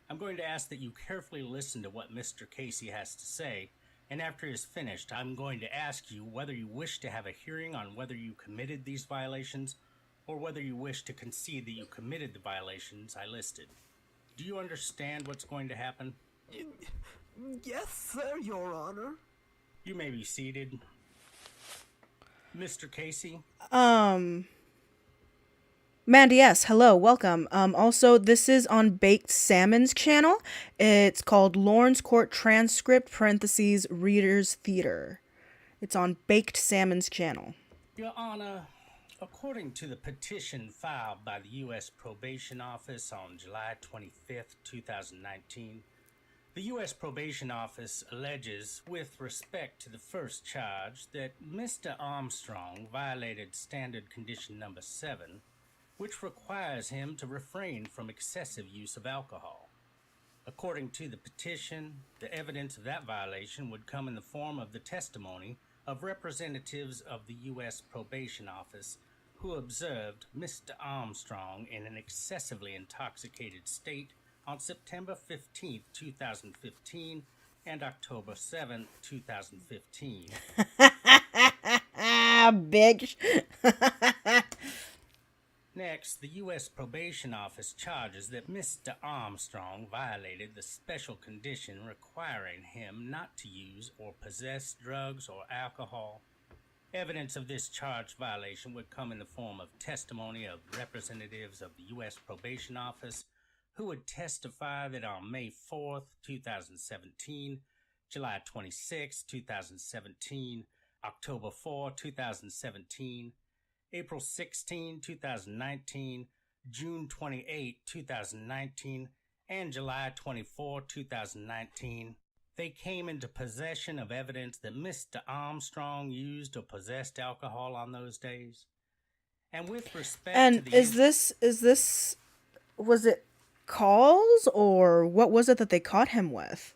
I'm going to ask that you carefully listen to what Mr. Casey has to say, and after he is finished, I'm going to ask you whether you wish to have a hearing on whether you committed these violations, or whether you wish to concede that you committed the violations I listed. Do you understand what's going to happen? Yes, sir, Your Honor. You may be seated. Mr. Casey? Mandy, yes, hello, welcome. Also, this is on Baked Salmon's channel. It's called Lorne's Court Transcript, parentheses, Reader's Theater. It's on Baked Salmon's channel. Your Honor, according to the petition filed by the U.S. Probation Office on July 25th, 2019, the U.S. Probation Office alleges, with respect to the first charge, that Mr. Armstrong violated Standard Condition Number 7, which requires him to refrain from excessive use of alcohol. According to the petition, the evidence of that violation would come in the form of the testimony of representatives of the U.S. Probation Office who observed Mr. Armstrong in an excessively intoxicated state on September 15, 2015 and October 7, 2015. Bitch. Next, the U.S. Probation Office charges that Mr. Armstrong violated the special condition requiring him not to use or possess drugs or alcohol. Evidence of this charged violation would come in the form of testimony of representatives of the U.S. Probation Office who would testify that on May 4th, 2017, July 26, 2017, October 4, 2017, April 16, 2019, June 28, 2019, and July 24, 2019, they came into possession of evidence that Mr. Armstrong used or possessed alcohol on those days. And with respect And to the was it calls, or what was it that they caught him with?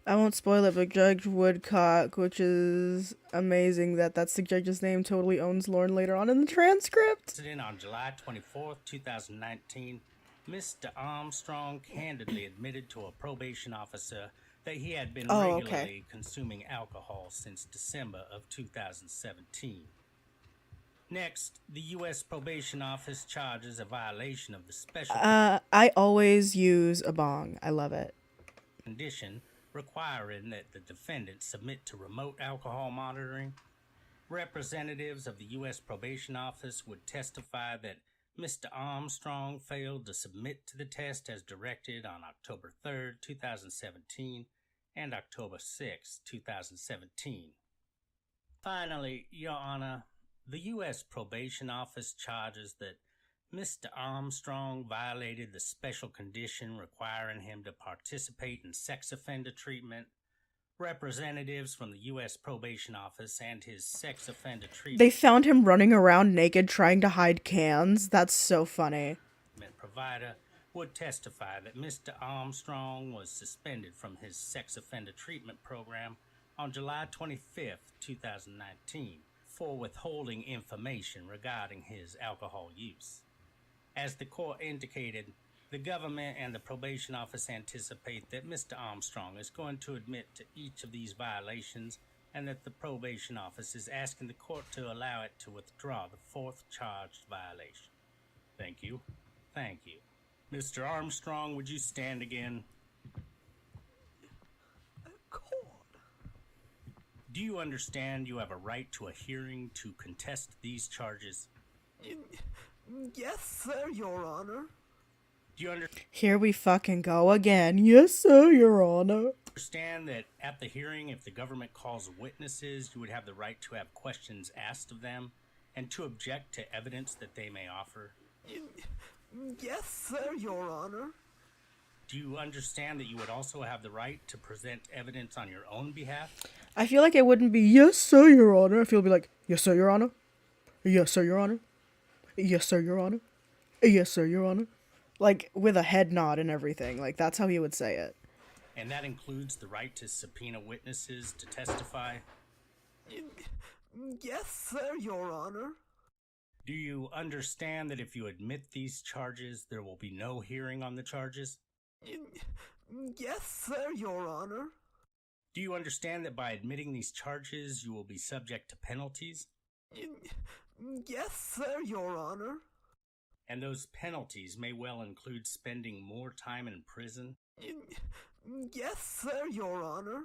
I won't spoil it, but Judge Woodcock, which is amazing that that's the judge's name, totally owns Lorne later on in the transcript. On July 24th, 2019, Mr. Armstrong candidly admitted to a probation officer that he had been regularly consuming alcohol since December of 2017. Next, the U.S. Probation Office charges a violation of the special I always use a bong. I love it. condition requiring that the defendant submit to remote alcohol monitoring. Representatives of the U.S. Probation Office would testify that Mr. Armstrong failed to submit to the test as directed on October 3rd, 2017 and October 6th, 2017. Finally, Your Honor, the U.S. Probation Office charges that Mr. Armstrong violated the special condition requiring him to participate in sex offender treatment. Representatives from the U.S. Probation Office and his sex offender treatment They found him running around naked trying to hide cans. That's so funny. provider would testify that Mr. Armstrong was suspended from his sex offender treatment program on July 25th, 2019, for withholding information regarding his alcohol use. As the court indicated, the government and the probation office anticipate that Mr. Armstrong is going to admit to each of these violations and that the probation office is asking the court to allow it to withdraw the fourth charged violation. Thank you. Thank you. Mr. Armstrong, would you stand again? Court. Do you understand you have a right to a hearing to contest these charges? Yes, sir, Your Honor. Do you Here we fucking go again. Yes, sir, Your Honor. understand that at the hearing, if the government calls witnesses, you would have the right to have questions asked of them and to object to evidence that they may offer? Yes, sir, Your Honor. Do you understand that you would also have the right to present evidence on your own behalf? I feel like it wouldn't be, yes, sir, Your Honor. I feel it'd be like, yes, sir, Your Honor. Yes, sir, Your Honor. Yes, sir, Your Honor. Yes, sir, Your Honor. Like, with a head nod and everything. Like, that's how he would say it. And that includes the right to subpoena witnesses to testify? Yes, sir, Your Honor. Do you understand that if you admit these charges, there will be no hearing on the charges? Yes, sir, Your Honor. Do you understand that by admitting these charges, you will be subject to penalties? Yes, sir, Your Honor. And those penalties may well include spending more time in prison? Yes, sir, Your Honor.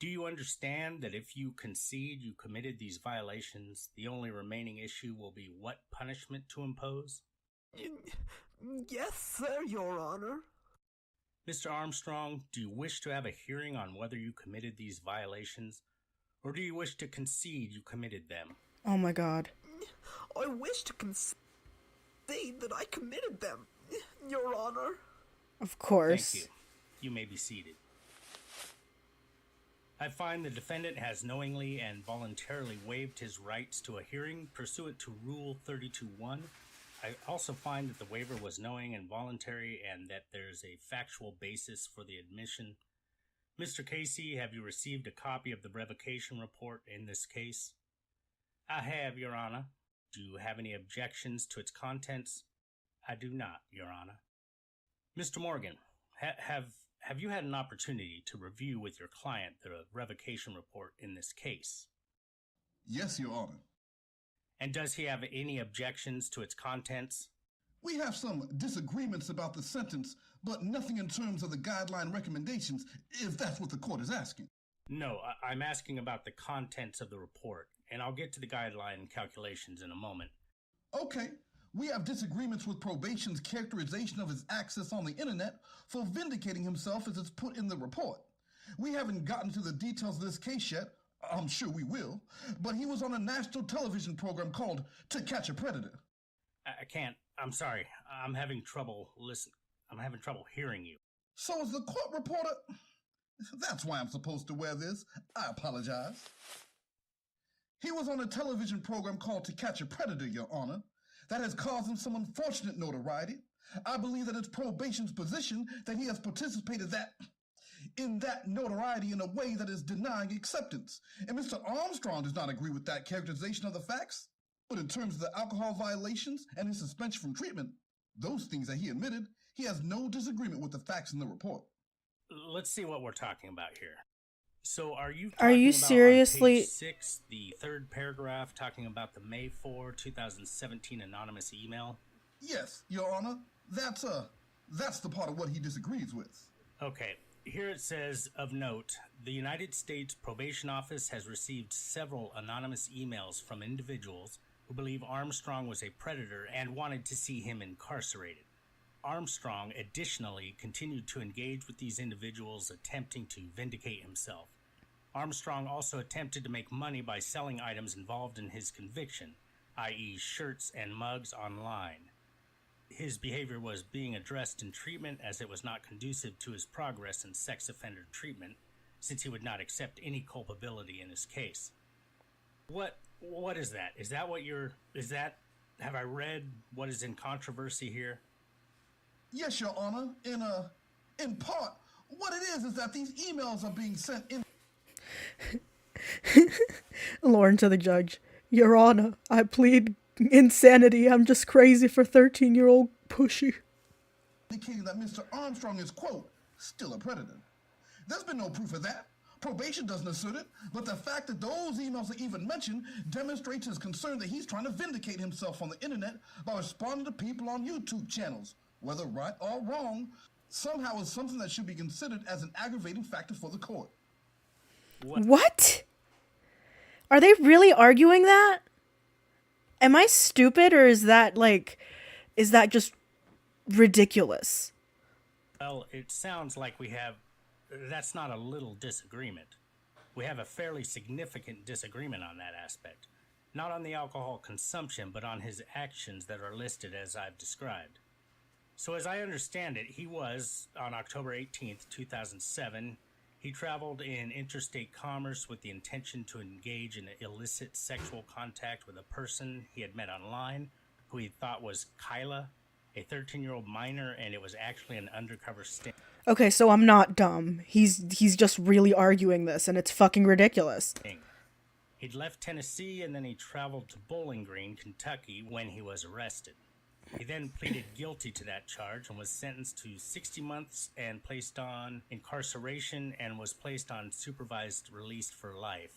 Do you understand that if you concede you committed these violations, the only remaining issue will be what punishment to impose? Yes, sir, Your Honor. Mr. Armstrong, do you wish to have a hearing on whether you committed these violations, or do you wish to concede you committed them? Oh my god. I wish to concede that I committed them, Your Honor. Of course. Thank you. You may be seated. I find the defendant has knowingly and voluntarily waived his rights to a hearing pursuant to Rule 32.1. I also find that the waiver was knowing and voluntary and that there's a factual basis for the admission. Mr. Casey, have you received a copy of the revocation report in this case? I have, Your Honor. Do you have any objections to its contents? I do not, Your Honor. Mr. Morgan, have you had an opportunity to review with your client the revocation report in this case? Yes, Your Honor. And does he have any objections to its contents? We have some disagreements about the sentence, but nothing in terms of the guideline recommendations, if that's what the court is asking. No, I'm asking about the contents of the report, and I'll get to the guideline calculations in a moment. Okay. We have disagreements with probation's characterization of his access on the internet for vindicating himself as it's put in the report. We haven't gotten to the details of this case yet. I'm sure we will. But he was on a national television program called To Catch a Predator. I can't. I'm sorry. I'm having trouble hearing you. So is the court reporter... That's why I'm supposed to wear this. I apologize. He was on a television program called To Catch a Predator, Your Honor. That has caused him some unfortunate notoriety. I believe that it's probation's position that he has participated in that notoriety in a way that is denying acceptance. And Mr. Armstrong does not agree with that characterization of the facts. But in terms of the alcohol violations and his suspension from treatment, those things that he admitted, he has no disagreement with the facts in the report. Let's see what we're talking about here. So are you seriously on page 6, the third paragraph, talking about the May 4, 2017 anonymous email? Yes, Your Honor. That's the part of what he disagrees with. Okay. Here it says, of note, the United States Probation Office has received several anonymous emails from individuals who believe Armstrong was a predator and wanted to see him incarcerated. Armstrong additionally continued to engage with these individuals, attempting to vindicate himself. Armstrong also attempted to make money by selling items involved in his conviction, i.e. shirts and mugs online. His behavior was being addressed in treatment as it was not conducive to his progress in sex offender treatment, since he would not accept any culpability in his case. What is that? Have I read what is in controversy here? Yes, Your Honor. In part, what it is that these emails are being sent in. Lorne to the judge. Your Honor, I plead insanity. I'm just crazy for 13-year-old pushy. Indicating that Mr. Armstrong is, quote, still a predator. There's been no proof of that. Probation doesn't assert it, but the fact that those emails are even mentioned demonstrates his concern that he's trying to vindicate himself on the internet by responding to people on YouTube channels. Whether right or wrong, somehow is something that should be considered as an aggravating factor for the court. What? Are they really arguing that? Am I stupid, or is that just ridiculous? Well, it sounds like that's not a little disagreement. We have a fairly significant disagreement on that aspect. Not on the alcohol consumption, but on his actions that are listed as I've described. So as I understand it, he was, on October 18th, 2007, he traveled in interstate commerce with the intention to engage in illicit sexual contact with a person he had met online, who he thought was Kyla, a 13-year-old minor, and it was actually an undercover sting. Okay, so I'm not dumb. He's just really arguing this, and it's fucking ridiculous. He'd left Tennessee, and then he traveled to Bowling Green, Kentucky, when he was arrested. He then pleaded guilty to that charge and was sentenced to 60 months and placed on incarceration and was placed on supervised release for life.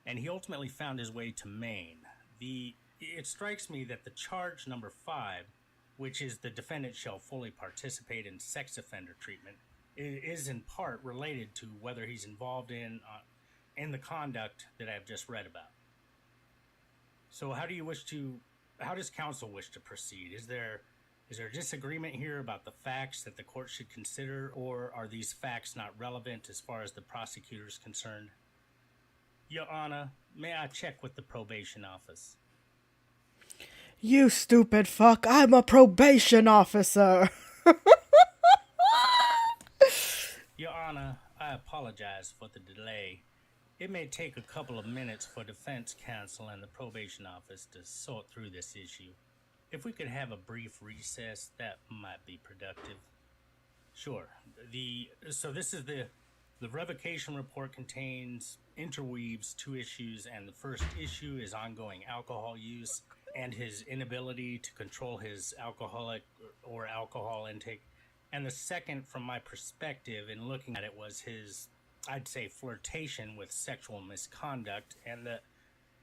And he ultimately found his way to Maine. It strikes me that the charge number 5, which is the defendant shall fully participate in sex offender treatment, is in part related to whether he's involved in the conduct that I've just read about. So how does counsel wish to proceed? Is there a disagreement here about the facts that the court should consider, or are these facts not relevant as far as the prosecutor is concerned? Your Honor, may I check with the probation office? You stupid fuck, I'm a probation officer. Your Honor, I apologize for the delay. It may take a couple of minutes for defense counsel and the probation office to sort through this issue. If we could have a brief recess, that might be productive. Sure. So this is the revocation report interweaves 2 issues, and the first issue is ongoing alcohol use and his inability to control his alcoholic or alcohol intake. And the second, from my perspective in looking at it, was his, I'd say, flirtation with sexual misconduct. And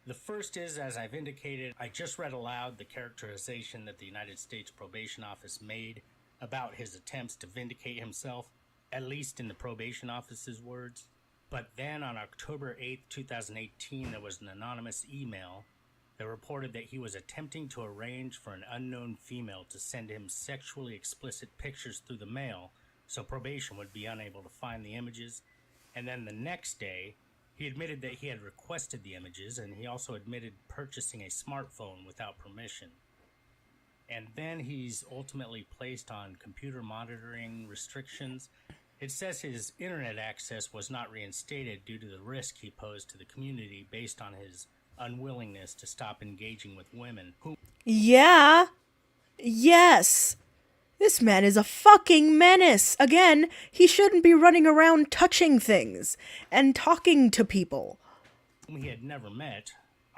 the first is, as I've indicated, I just read aloud the characterization that the United States Probation Office made about his attempts to vindicate himself, at least in the probation office's words. But then on October 8th, 2018, there was an anonymous email that reported that he was attempting to arrange for an unknown female to send him sexually explicit pictures through the mail, so probation would be unable to find the images. And then the next day, he admitted that he had requested the images, and he also admitted purchasing a smartphone without permission. And then he's ultimately placed on computer monitoring restrictions. It says his internet access was not reinstated due to the risk he posed to the community based on his unwillingness to stop engaging with women. Yeah. Yes. This man is a fucking menace. Again, he shouldn't be running around touching things and talking to people whom he had never met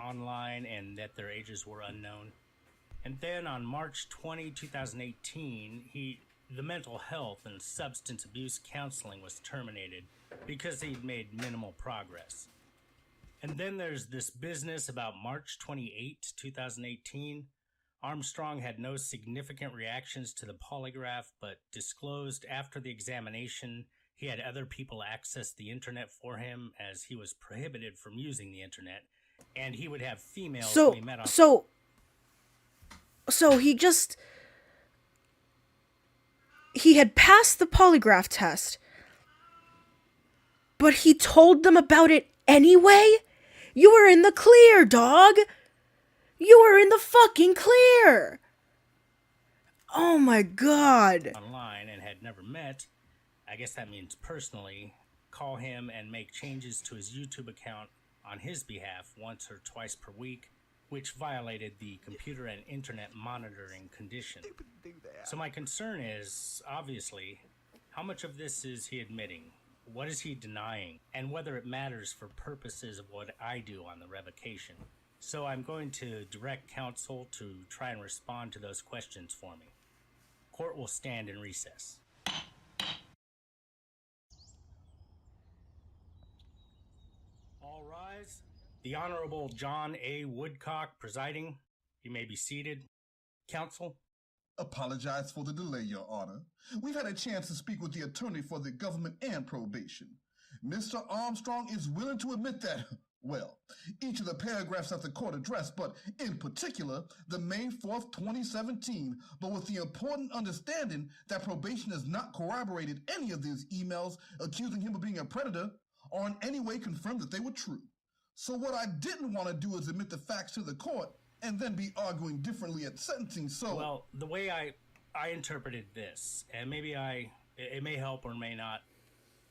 online and that their ages were unknown. And then on March 20, 2018, the mental health and substance abuse counseling was terminated because he'd made minimal progress. And then there's this business about March 28, 2018. Armstrong had no significant reactions to the polygraph, but disclosed after the examination he had other people access the internet for him as he was prohibited from using the internet, and he would have females who he met on... So he had passed the polygraph test, but he told them about it anyway? You were in the clear, dog! You were in the fucking clear! Oh my god. Online and had never met, I guess that means personally, call him and make changes to his YouTube account on his behalf once or twice per week. which violated the computer and internet monitoring condition. So my concern is, obviously, how much of this is he admitting? What is he denying? And whether it matters for purposes of what I do on the revocation. So I'm going to direct counsel to try and respond to those questions for me. Court will stand in recess. All rise. The Honorable John A. Woodcock presiding. You may be seated. Counsel? Apologize for the delay, Your Honor. We've had a chance to speak with the attorney for the government and probation. Mr. Armstrong is willing to admit that, well, each of the paragraphs that the court addressed, but in particular, the May 4th, 2017, but with the important understanding that probation has not corroborated any of these emails accusing him of being a predator or in any way confirmed that they were true. So what I didn't want to do is admit the facts to the court and then be arguing differently at sentencing, so... Well, the way I interpreted this, and maybe it may help or may not,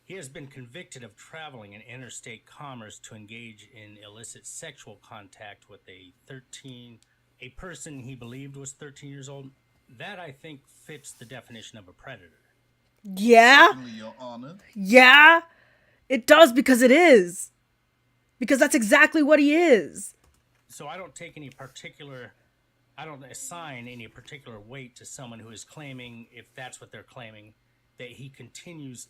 he has been convicted of traveling in interstate commerce to engage in illicit sexual contact with a person he believed was 13 years old. That, I think, fits the definition of a predator. Yeah? Certainly, Your Honor. Yeah? It does, because it is. Because that's exactly what he is. So I don't assign any particular weight to someone who is claiming, if that's what they're claiming, that he continues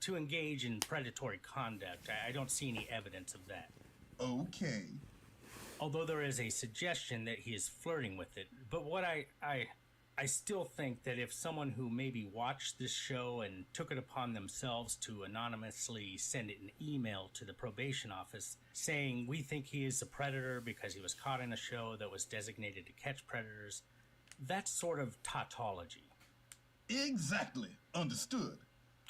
to engage in predatory conduct. I don't see any evidence of that. Okay. Although there is a suggestion that he is flirting with it. But what I still think that if someone who maybe watched this show and took it upon themselves to anonymously send an email to the probation office saying, we think he is a predator because he was caught in a show that was designated to catch predators, that's sort of tautology. Exactly. Understood.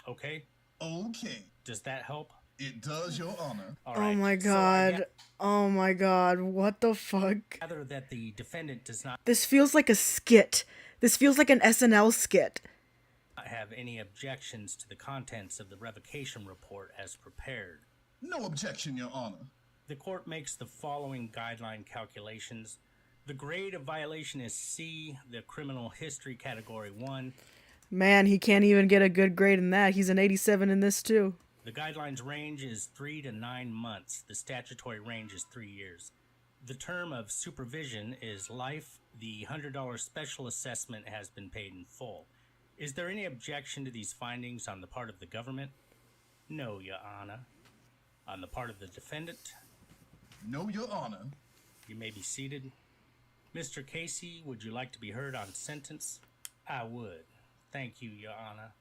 Okay? Okay. Does that help? It does, Your Honor. All right. Oh my god. Oh my god. What the fuck? Rather that the defendant does not This feels like a skit. This feels like an SNL skit. have any objections to the contents of the revocation report as prepared. No objection, Your Honor. The court makes the following guideline calculations. The grade of violation is C, the criminal history category 1. Man, he can't even get a good grade in that. He's an 87 in this too. The guidelines range is 3 to 9 months. The statutory range is 3 years. The term of supervision is life. The $100 special assessment has been paid in full. Is there any objection to these findings on the part of the government? No, Your Honor. On the part of the defendant? No, Your Honor. You may be seated. Mr. Casey, would you like to be heard on sentence? I would. Thank you, Your Honor.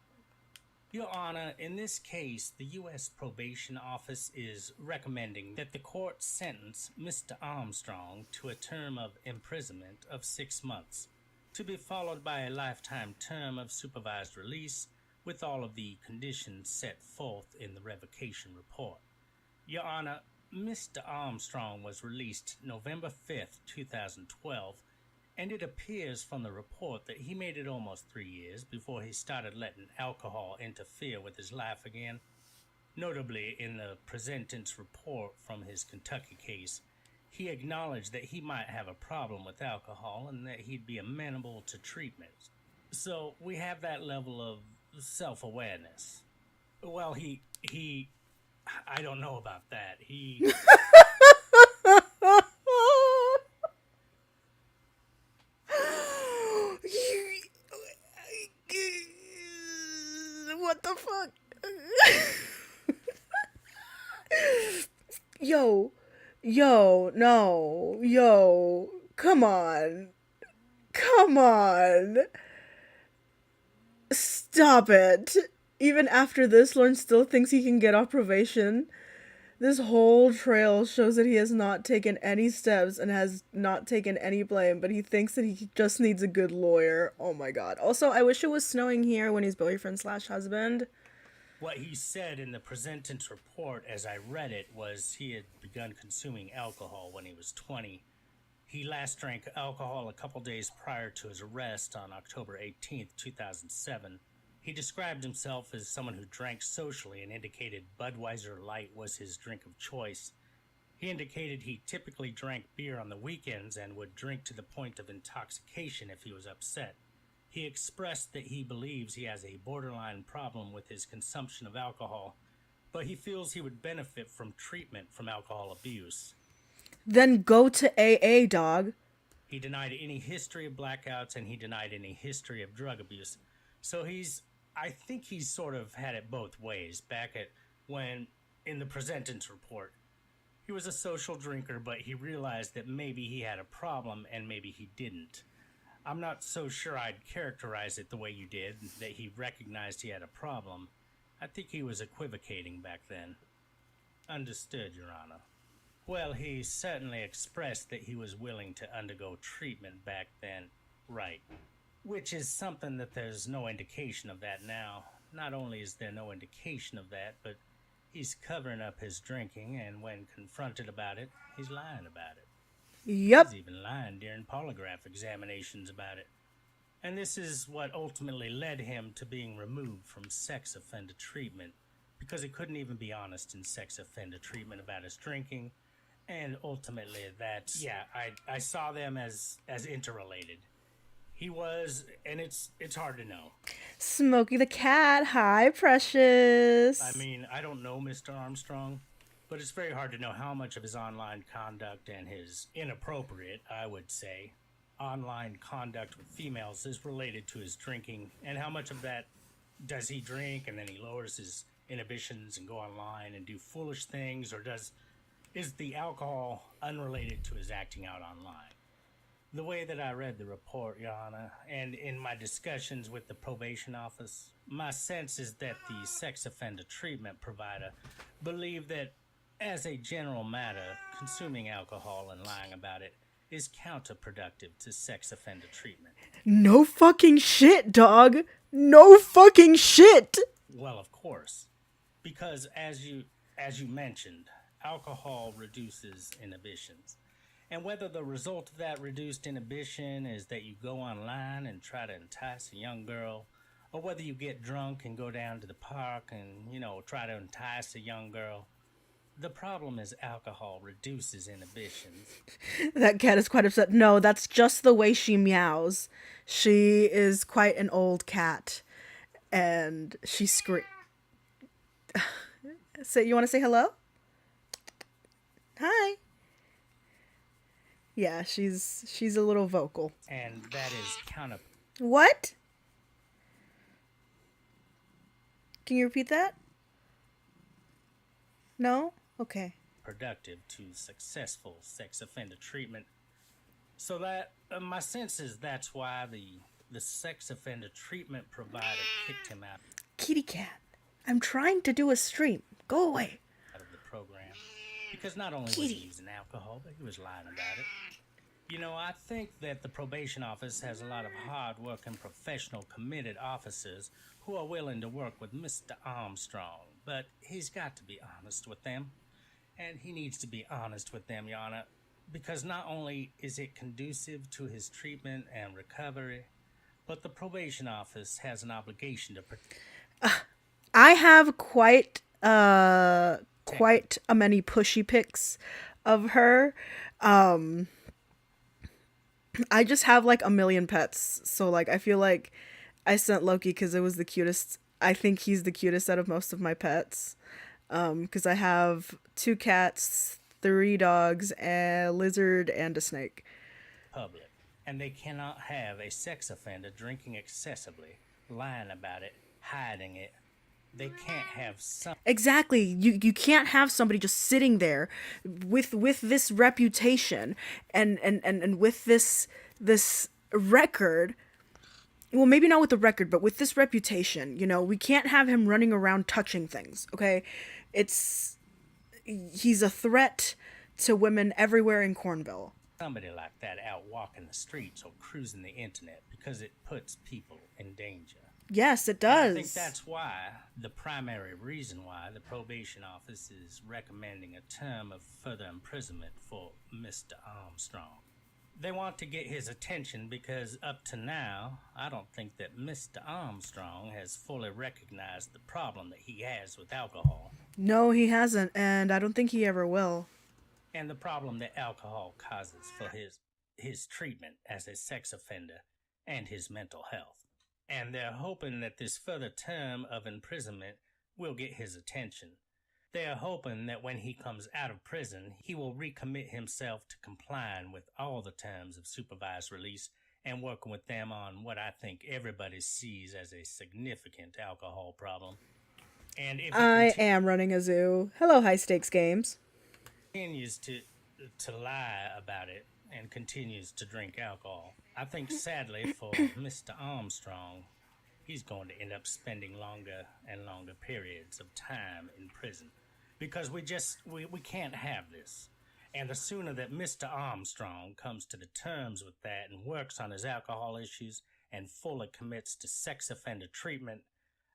Your Honor, in this case, the U.S. Probation Office is recommending that the court sentence Mr. Armstrong to a term of imprisonment of 6 months, to be followed by a lifetime term of supervised release with all of the conditions set forth in the revocation report. Your Honor, Mr. Armstrong was released November 5th, 2012, and it appears from the report that he made it almost 3 years before he started letting alcohol interfere with his life again. Notably, in the presentence report from his Kentucky case, he acknowledged that he might have a problem with alcohol and that he'd be amenable to treatment. So we have that level of self-awareness. Well, I don't know about that. What the fuck? Yo, come on. Stop it. Even after this, Lorne still thinks he can get off probation. This whole trail shows that he has not taken any steps and has not taken any blame, but he thinks that he just needs a good lawyer. Oh my god. Also, I wish it was snowing here when he's boyfriend/husband. What he said in the presentence report as I read it was he had begun consuming alcohol when he was 20. He last drank alcohol a couple days prior to his arrest on October 18th, 2007. He described himself as someone who drank socially and indicated Budweiser Light was his drink of choice. He indicated he typically drank beer on the weekends and would drink to the point of intoxication if he was upset. He expressed that he believes he has a borderline problem with his consumption of alcohol, but he feels he would benefit from treatment from alcohol abuse. Then go to AA, dog. He denied any history of blackouts and he denied any history of drug abuse. So I think he's sort of had it both ways. Back at when, in the presentence report, he was a social drinker, but he realized that maybe he had a problem and maybe he didn't. I'm not so sure I'd characterize it the way you did, that he recognized he had a problem. I think he was equivocating back then. Understood, Your Honor. Well, he certainly expressed that he was willing to undergo treatment back then, right. Which is something that there's no indication of that now. Not only is there no indication of that, but he's covering up his drinking, and when confronted about it, he's lying about it. Yep. He's even lying during polygraph examinations about it. And this is what ultimately led him to being removed from sex offender treatment, because he couldn't even be honest in sex offender treatment about his drinking. And ultimately, I saw them as interrelated. He was, and it's hard to know. Smokey the Cat, hi, precious. I mean, I don't know Mr. Armstrong, but it's very hard to know how much of his online conduct and his inappropriate, I would say, online conduct with females is related to his drinking, and how much of that does he drink and then he lowers his inhibitions and go online and do foolish things, or is the alcohol unrelated to his acting out online? The way that I read the report, Your Honor, and in my discussions with the probation office, my sense is that the sex offender treatment provider believed that, as a general matter, consuming alcohol and lying about it is counterproductive to sex offender treatment. No fucking shit, dog. No fucking shit. Well, of course, because as you mentioned, alcohol reduces inhibitions. And whether the result of that reduced inhibition is that you go online and try to entice a young girl, or whether you get drunk and go down to the park and, try to entice a young girl, the problem is alcohol reduces inhibitions. That cat is quite upset. No, that's just the way she meows. She is quite an old cat. And she screams. So you want to say hello? Hi. Yeah, she's a little vocal. And that is What? Can you repeat that? No? Okay. productive to successful sex offender treatment. So that my sense is that's why the sex offender treatment provider kicked him out Kitty cat, I'm trying to do a stream. Go away. of the program. Because not only was he using alcohol, but he was lying about it. I think that the probation office has a lot of hard-working, professional, committed officers who are willing to work with Mr. Armstrong, but he's got to be honest with them. And he needs to be honest with them, Your Honor, because not only is it conducive to his treatment and recovery, but the probation office has an obligation to protect. I have quite a many pushy pics of her. I just have like a million pets, so like I feel like I sent Loki because it was the cutest. I think he's the cutest out of most of my pets, because I have 2 cats, 3 dogs, a lizard, and a snake. Public, and they cannot have a sex offender drinking excessively, lying about it, hiding it. They can't have some. Exactly. You can't have somebody just sitting there with this reputation and with this record. Well, maybe not with the record, but with this reputation. We can't have him running around touching things, okay? He's a threat to women everywhere in Cornville. Somebody like that out walking the streets or cruising the internet because it puts people in danger. Yes, it does. I think that's why, the primary reason why, the probation office is recommending a term of further imprisonment for Mr. Armstrong. They want to get his attention because up to now, I don't think that Mr. Armstrong has fully recognized the problem that he has with alcohol. No, he hasn't, and I don't think he ever will. and the problem that alcohol causes for his treatment as a sex offender and his mental health. And they're hoping that this further term of imprisonment will get his attention. They are hoping that when he comes out of prison, he will recommit himself to complying with all the terms of supervised release and working with them on what I think everybody sees as a significant alcohol problem. And if I am running a zoo. Hello, high stakes games. continues to lie about it and continues to drink alcohol, I think sadly for Mr. Armstrong, he's going to end up spending longer and longer periods of time in prison because we can't have this. And the sooner that Mr. Armstrong comes to the terms with that and works on his alcohol issues and fully commits to sex offender treatment,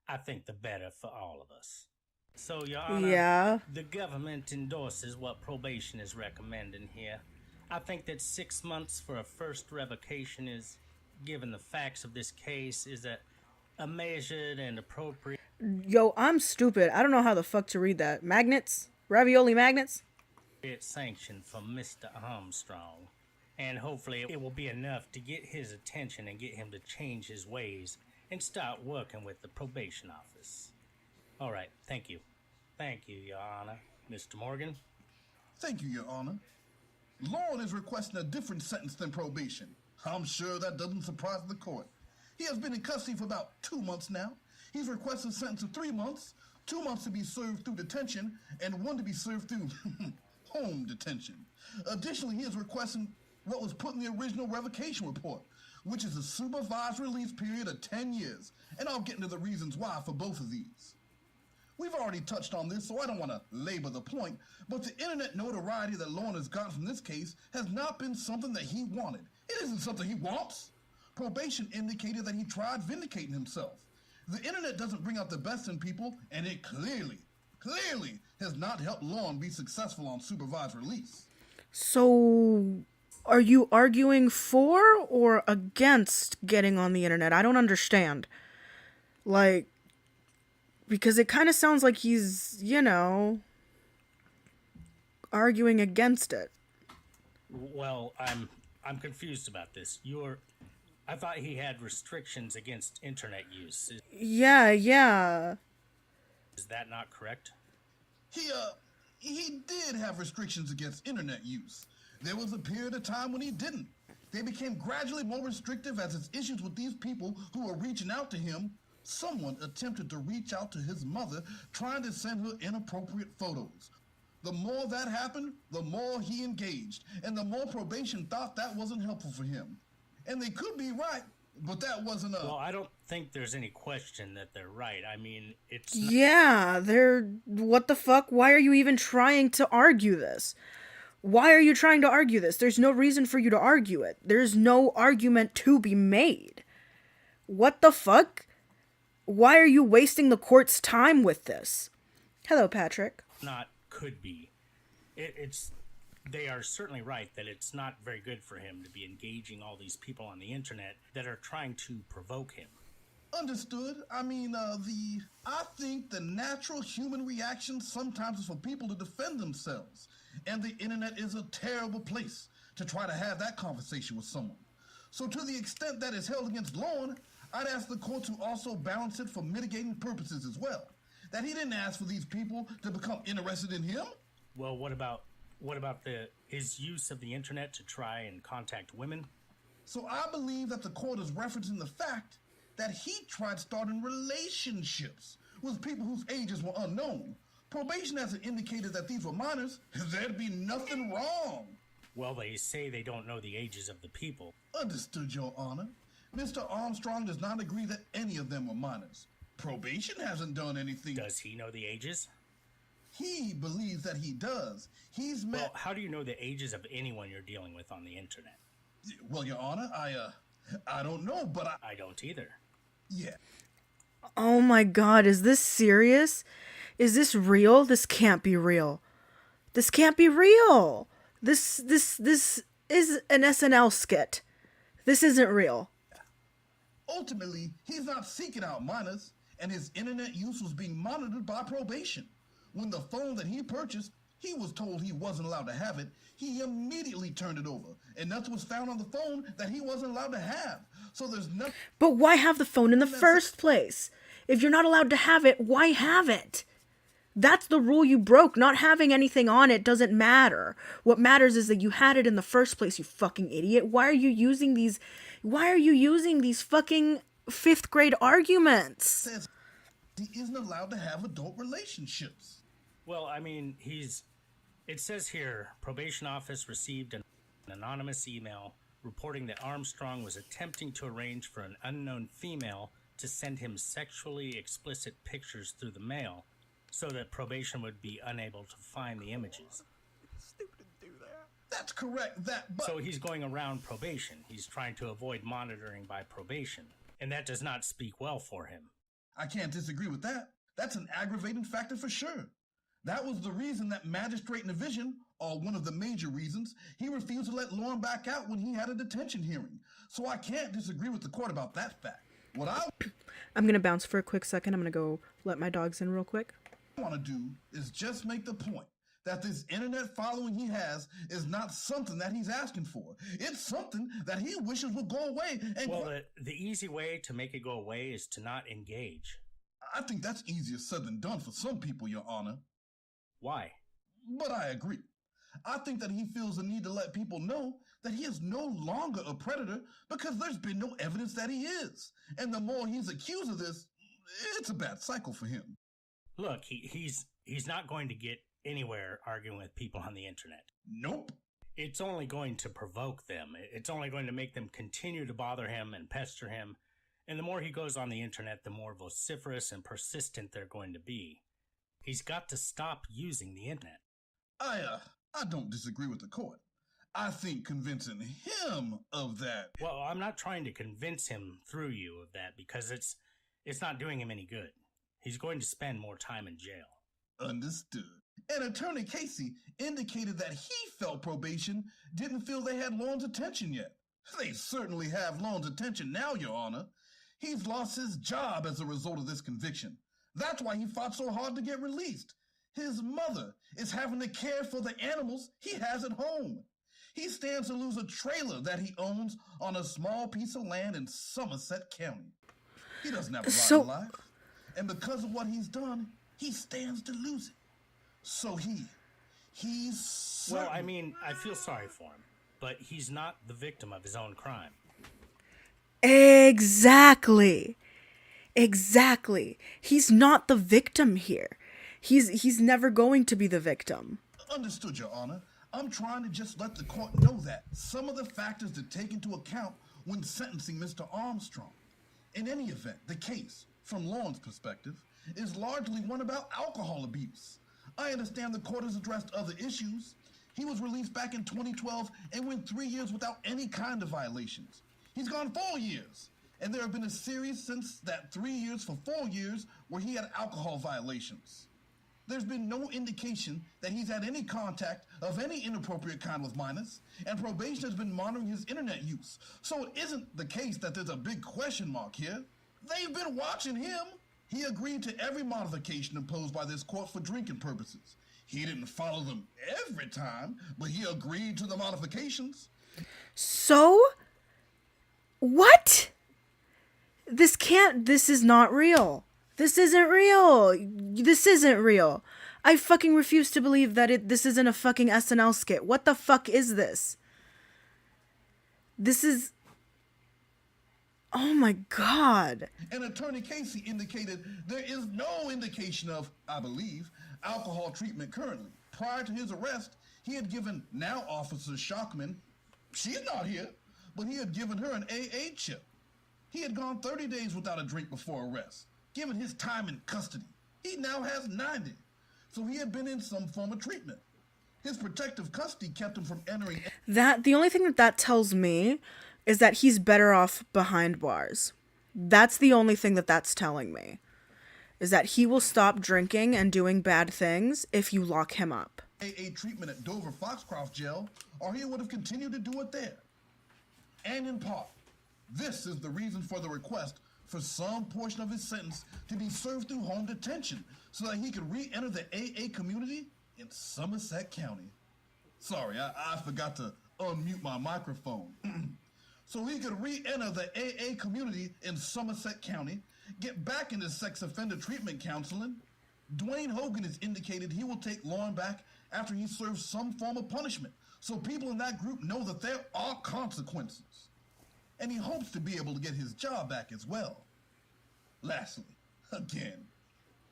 I think the better for all of us. So, Your Honor, Yeah. the government endorses what probation is recommending here. I think that 6 months for a first revocation is, given the facts of this case, is a measured and appropriate Yo, I'm stupid. I don't know how the fuck to read that. Magnets? Ravioli magnets? sanction from Mr. Armstrong. And hopefully it will be enough to get his attention and get him to change his ways and start working with the probation office. All right, thank you. Thank you, Your Honor. Mr. Morgan? Thank you, Your Honor. Lorne is requesting a different sentence than probation. I'm sure that doesn't surprise the court. He has been in custody for about 2 months now. He's requested a sentence of 3 months, 2 months to be served through detention, and 1 to be served through home detention. Additionally, he is requesting what was put in the original revocation report, which is a supervised release period of 10 years. And I'll get into the reasons why for both of these. We've already touched on this, so I don't want to labor the point, but the internet notoriety that Lorne has gotten from this case has not been something that he wanted. It isn't something he wants. Probation indicated that he tried vindicating himself. The internet doesn't bring out the best in people, and it clearly has not helped Lorne be successful on supervised release. So, are you arguing for or against getting on the internet? I don't understand. Like, because it kind of sounds like he's, arguing against it. Well, I'm confused about this. I thought he had restrictions against internet use. Yeah. Is that not correct? He did have restrictions against internet use. There was a period of time when he didn't. They became gradually more restrictive as his issues with these people who were reaching out to him. Someone attempted to reach out to his mother, trying to send her inappropriate photos. The more that happened, the more he engaged, and the more probation thought that wasn't helpful for him. And they could be right, but that wasn't Well, I don't think there's any question that they're right. I mean, it's not... Yeah, what the fuck? Why are you even trying to argue this? Why are you trying to argue this? There's no reason for you to argue it. There's no argument to be made. What the fuck? Why are you wasting the court's time with this? Hello, Patrick. Not could be. They are certainly right that it's not very good for him to be engaging all these people on the internet that are trying to provoke him. Understood. I mean, I think the natural human reaction sometimes is for people to defend themselves. And the internet is a terrible place to try to have that conversation with someone. So to the extent that is held against Lorne, I'd ask the court to also balance it for mitigating purposes as well. That he didn't ask for these people to become interested in him. Well, what about his use of the internet to try and contact women? So I believe that the court is referencing the fact that he tried starting relationships with people whose ages were unknown. Probation hasn't indicated that these were minors. There'd be nothing wrong. Well, they say they don't know the ages of the people. Understood, Your Honor. Mr. Armstrong does not agree that any of them were minors. Probation hasn't done anything. Does he know the ages? He believes that he does. He's met... Well, how do you know the ages of anyone you're dealing with on the internet? Well, Your Honor, I don't know, but I don't either. Yeah. Oh my god, is this serious? Is this real? This can't be real. This can't be real. This is an SNL skit. This isn't real. Ultimately, he's not seeking out minors, and his internet use was being monitored by probation. When the phone that he purchased, he was told he wasn't allowed to have it, he immediately turned it over. And nothing was found on the phone that he wasn't allowed to have. So there's nothing. But why have the phone in the first place? If you're not allowed to have it, why have it? That's the rule you broke. Not having anything on it doesn't matter. What matters is that you had it in the first place, you fucking idiot. Why are you using these fucking 5th grade arguments? Says he isn't allowed to have adult relationships. Well, I mean, it says here, probation office received an anonymous email reporting that Armstrong was attempting to arrange for an unknown female to send him sexually explicit pictures through the mail so that probation would be unable to find the images. Stupid to do that. That's correct, but... So he's going around probation. He's trying to avoid monitoring by probation, and that does not speak well for him. I can't disagree with that. That's an aggravating factor for sure. That was the reason that Magistrate Navision, or one of the major reasons, he refused to let Lorne back out when he had a detention hearing. So I can't disagree with the court about that fact. What I'm going to bounce for a quick second. I'm going to go let my dogs in real quick. want to do is just make the point that this internet following he has is not something that he's asking for. It's something that he wishes would go away. And well, the easy way to make it go away is to not engage. I think that's easier said than done for some people, Your Honor. Why? But I agree. I think that he feels the need to let people know that he is no longer a predator because there's been no evidence that he is. And the more he's accused of this, it's a bad cycle for him. Look, he's not going to get anywhere arguing with people on the internet. Nope. It's only going to provoke them. It's only going to make them continue to bother him and pester him. And the more he goes on the internet, the more vociferous and persistent they're going to be. He's got to stop using the internet. I don't disagree with the court. I think convincing him of that... Well, I'm not trying to convince him through you of that because it's not doing him any good. He's going to spend more time in jail. Understood. And Attorney Casey indicated that he felt probation didn't feel they had Lorne's attention yet. They certainly have Lorne's attention now, Your Honor. He's lost his job as a result of this conviction. That's why he fought so hard to get released. His mother is having to care for the animals he has at home. He stands to lose a trailer that he owns on a small piece of land in Somerset County. He doesn't have a lot of life. And because of what he's done, he stands to lose it. So he's... Well, I mean, I feel sorry for him, but he's not the victim of his own crime. Exactly. He's not the victim here. He's never going to be the victim. Understood, Your Honor. I'm trying to just let the court know that some of the factors to take into account when sentencing Mr. Armstrong. In any event, the case, from Lorne's perspective, is largely one about alcohol abuse. I understand the court has addressed other issues. He was released back in 2012 and went 3 years without any kind of violations. He's gone 4 years, and there have been a series since that 3 years for 4 years where he had alcohol violations. There's been no indication that he's had any contact of any inappropriate kind with minors, and probation has been monitoring his internet use. So it isn't the case that there's a big question mark here. They've been watching him. He agreed to every modification imposed by this court for drinking purposes. He didn't follow them every time, but he agreed to the modifications. So? What? This is not real. This isn't real. I fucking refuse to believe that this isn't a fucking SNL skit. What the fuck is this? This is... Oh my God. And Attorney Casey indicated there is no indication of, I believe, alcohol treatment currently. Prior to his arrest, he had given now Officer Shockman, she's not here, but he had given her an AA chip. He had gone 30 days without a drink before arrest. Given his time in custody, he now has 90. So he had been in some form of treatment. His protective custody kept him from entering... The only thing that tells me is that he's better off behind bars. That's the only thing that's telling me. Is that he will stop drinking and doing bad things if you lock him up. AA treatment at Dover Foxcroft Jail, or he would have continued to do it there. And in part, this is the reason for the request for some portion of his sentence to be served through home detention so that he could re-enter the AA community in Somerset County. Sorry, I forgot to unmute my microphone. So he could re-enter the AA community in Somerset County, get back into sex offender treatment counseling. Dwayne Hogan has indicated he will take Lorne back after he serves some form of punishment, so people in that group know that there are consequences. And he hopes to be able to get his job back as well. Lastly, again,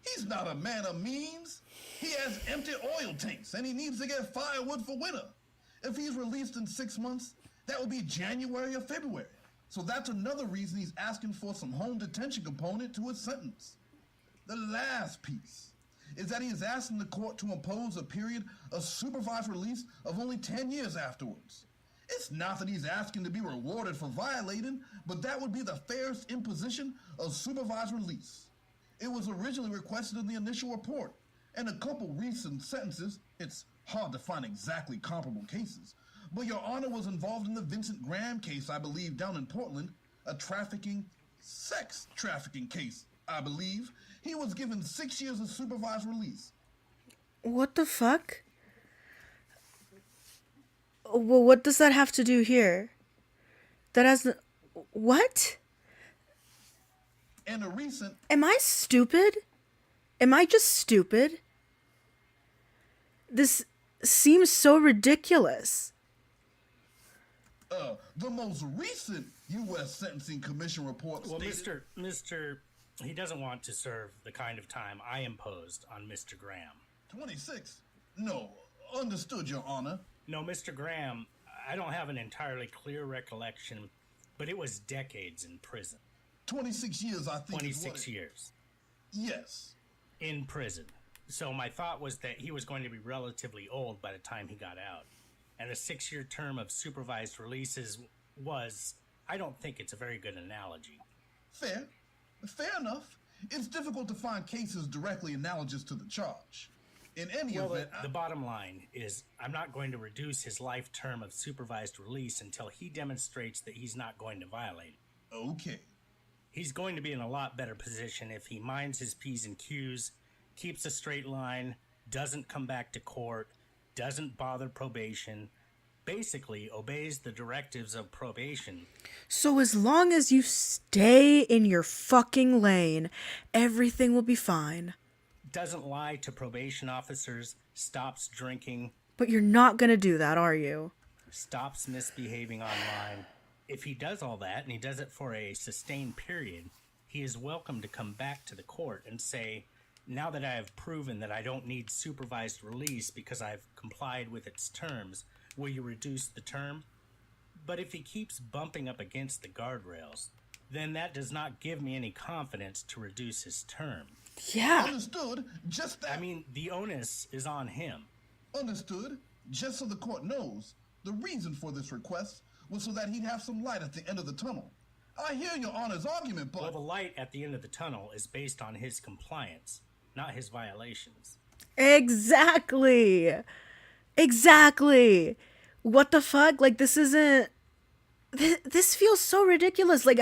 he's not a man of means. He has empty oil tanks, and he needs to get firewood for winter. If he's released in 6 months, that would be January or February. So that's another reason he's asking for some home detention component to his sentence. The last piece is that he is asking the court to impose a period of supervised release of only 10 years afterwards. It's not that he's asking to be rewarded for violating, but that would be the fairest imposition of supervised release. It was originally requested in the initial report, and a couple recent sentences, it's hard to find exactly comparable cases, but Your Honor was involved in the Vincent Graham case, I believe, down in Portland, a sex trafficking case, I believe. He was given 6 years of supervised release. What the fuck? Well, what does that have to do here? That has... What? And a recent... Am I stupid? Am I just stupid? This seems so ridiculous. The most recent U.S. Sentencing Commission report Well, stated... Mr. He doesn't want to serve the kind of time I imposed on Mr. Graham. 26? No, understood, Your Honor. No, Mr. Graham, I don't have an entirely clear recollection, but it was decades in prison. 26 years, I think. 26 years. Yes. In prison. So my thought was that he was going to be relatively old by the time he got out. And a 6-year term of supervised releases was, I don't think it's a very good analogy. Fair enough. It's difficult to find cases directly analogous to the charge. In any event... The bottom line is I'm not going to reduce his life term of supervised release until he demonstrates that he's not going to violate it. Okay. He's going to be in a lot better position if he minds his P's and Q's, keeps a straight line, doesn't come back to court, doesn't bother probation, basically obeys the directives of probation. So as long as you stay in your fucking lane, everything will be fine. Doesn't lie to probation officers, stops drinking. But you're not gonna do that, are you? Stops misbehaving online. If he does all that, and he does it for a sustained period, he is welcome to come back to the court and say, now that I have proven that I don't need supervised release because I've complied with its terms, will you reduce the term? But if he keeps bumping up against the guardrails, then that does not give me any confidence to reduce his term. Yeah. Understood. Just that... I mean, the onus is on him. Understood. Just so the court knows, the reason for this request was so that he'd have some light at the end of the tunnel. I hear Your Honor's argument, but... Well, the light at the end of the tunnel is based on his compliance, not his violations. Exactly. What the fuck? Like, this isn't... This feels so ridiculous. Like,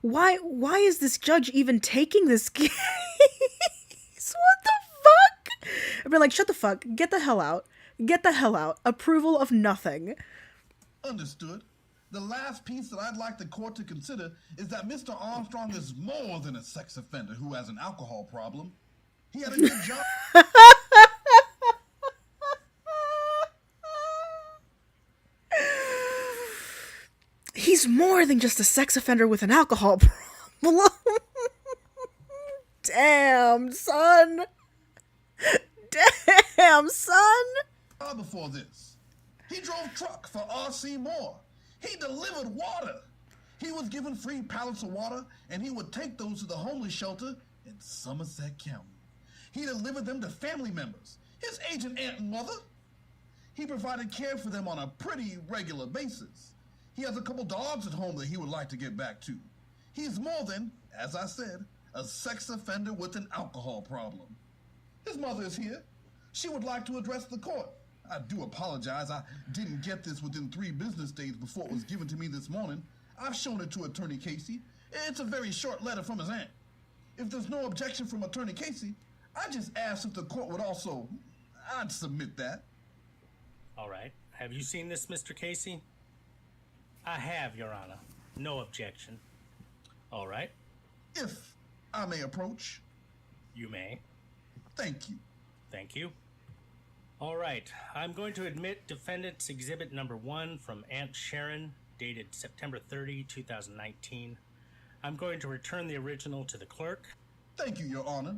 why is this judge even taking this case? What the fuck? I've been like, shut the fuck. Get the hell out. Approval of nothing. Understood. The last piece that I'd like the court to consider is that Mr. Armstrong is more than a sex offender who has an alcohol problem. He had a good job. He's more than just a sex offender with an alcohol problem. Damn, son. Before this, he drove truck for R.C. Moore. He delivered water. He was given free pallets of water, and he would take those to the homeless shelter in Somerset County. He delivered them to family members, his aging aunt and mother. He provided care for them on a pretty regular basis. He has a couple dogs at home that he would like to get back to. He's more than, as I said, a sex offender with an alcohol problem. His mother is here. She would like to address the court. I do apologize. I didn't get this within 3 business days before it was given to me this morning. I've shown it to Attorney Casey. It's a very short letter from his aunt. If there's no objection from Attorney Casey, I just asked if the court would also, I'd submit that. All right. Have you seen this, Mr. Casey? I have, Your Honor. No objection. All right. If I may approach. You may. Thank you. Thank you. All right. I'm going to admit Defendant's Exhibit Number 1 from Aunt Sharon, dated September 30, 2019. I'm going to return the original to the clerk. Thank you, Your Honor.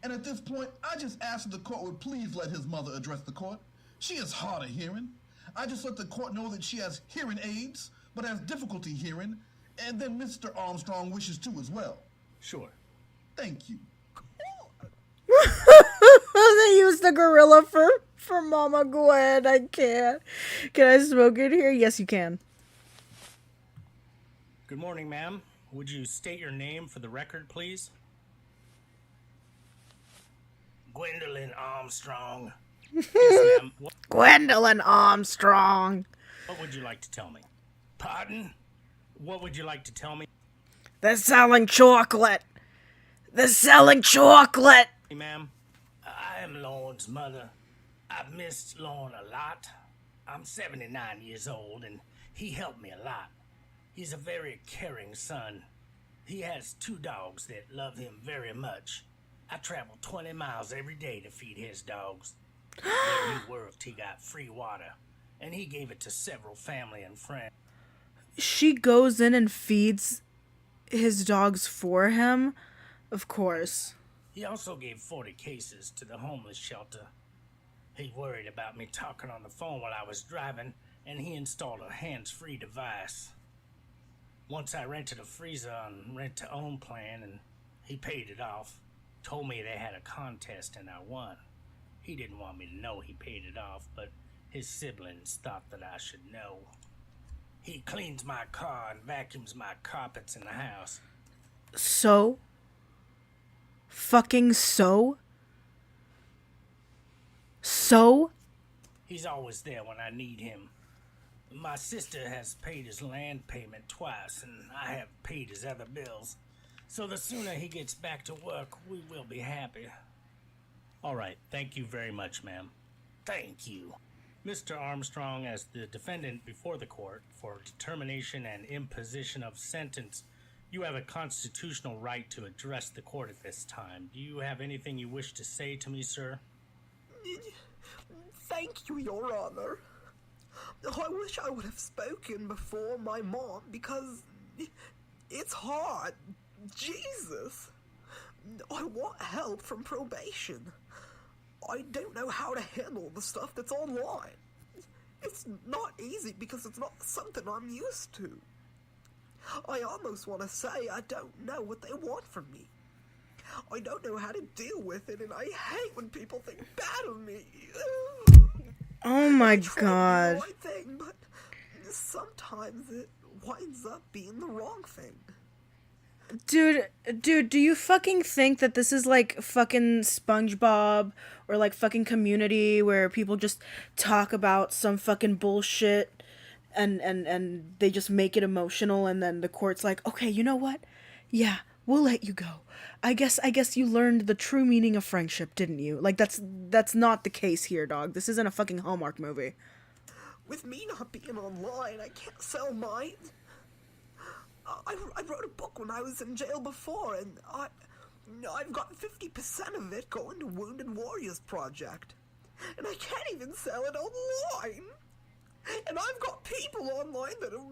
And at this point, I just ask that the court would please let his mother address the court. She is hard of hearing. I just let the court know that she has hearing aids, but has difficulty hearing, and then Mr. Armstrong wishes to as well. Sure. Thank you. They used the gorilla for Mama Gwen. I can't. Can I smoke in here? Yes, you can. Good morning, ma'am. Would you state your name for the record, please? Gwendolyn Armstrong. Yes, ma'am. Gwendolyn Armstrong. What would you like to tell me? Pardon? What would you like to tell me? They're selling chocolate. They're selling chocolate. Hey, ma'am, I am Lorne's mother. I've missed Lorne a lot. I'm 79 years old, and he helped me a lot. He's a very caring son. He has 2 dogs that love him very much. I travel 20 miles every day to feed his dogs. Where he worked, he got free water, and he gave it to several family and friends. She goes in and feeds his dogs for him? Of course. He also gave 40 cases to the homeless shelter. He worried about me talking on the phone while I was driving, and he installed a hands-free device. Once I rented a freezer on rent-to-own plan, and he paid it off. Told me they had a contest, and I won. He didn't want me to know he paid it off, but his siblings thought that I should know. He cleans my car and vacuums my carpets in the house. So? Fucking so? So? He's always there when I need him. My sister has paid his land payment twice, and I have paid his other bills. So the sooner he gets back to work, we will be happy. All right, thank you very much, ma'am. Thank you. Mr. Armstrong, as the defendant before the court for determination and imposition of sentence, you have a constitutional right to address the court at this time. Do you have anything you wish to say to me, sir? Thank you, Your Honor. I wish I would have spoken before my mom, because it's hard. Jesus. I want help from probation. I don't know how to handle the stuff that's online. It's not easy because it's not something I'm used to. I almost want to say I don't know what they want from me. I don't know how to deal with it, and I hate when people think bad of me. Oh my I try to do god. the right thing, but sometimes it winds up being the wrong thing. Dude, do you fucking think that this is like fucking SpongeBob or like fucking Community where people just talk about some fucking bullshit and they just make it emotional and then the court's like, okay, you know what? Yeah, we'll let you go. I guess you learned the true meaning of friendship, didn't you? Like that's not the case here, dog. This isn't a fucking Hallmark movie. With me not being online, I can't sell mine. I wrote a book when I was in jail before, and I've got 50% of it going to Wounded Warriors Project. And I can't even sell it online. And I've got people online that are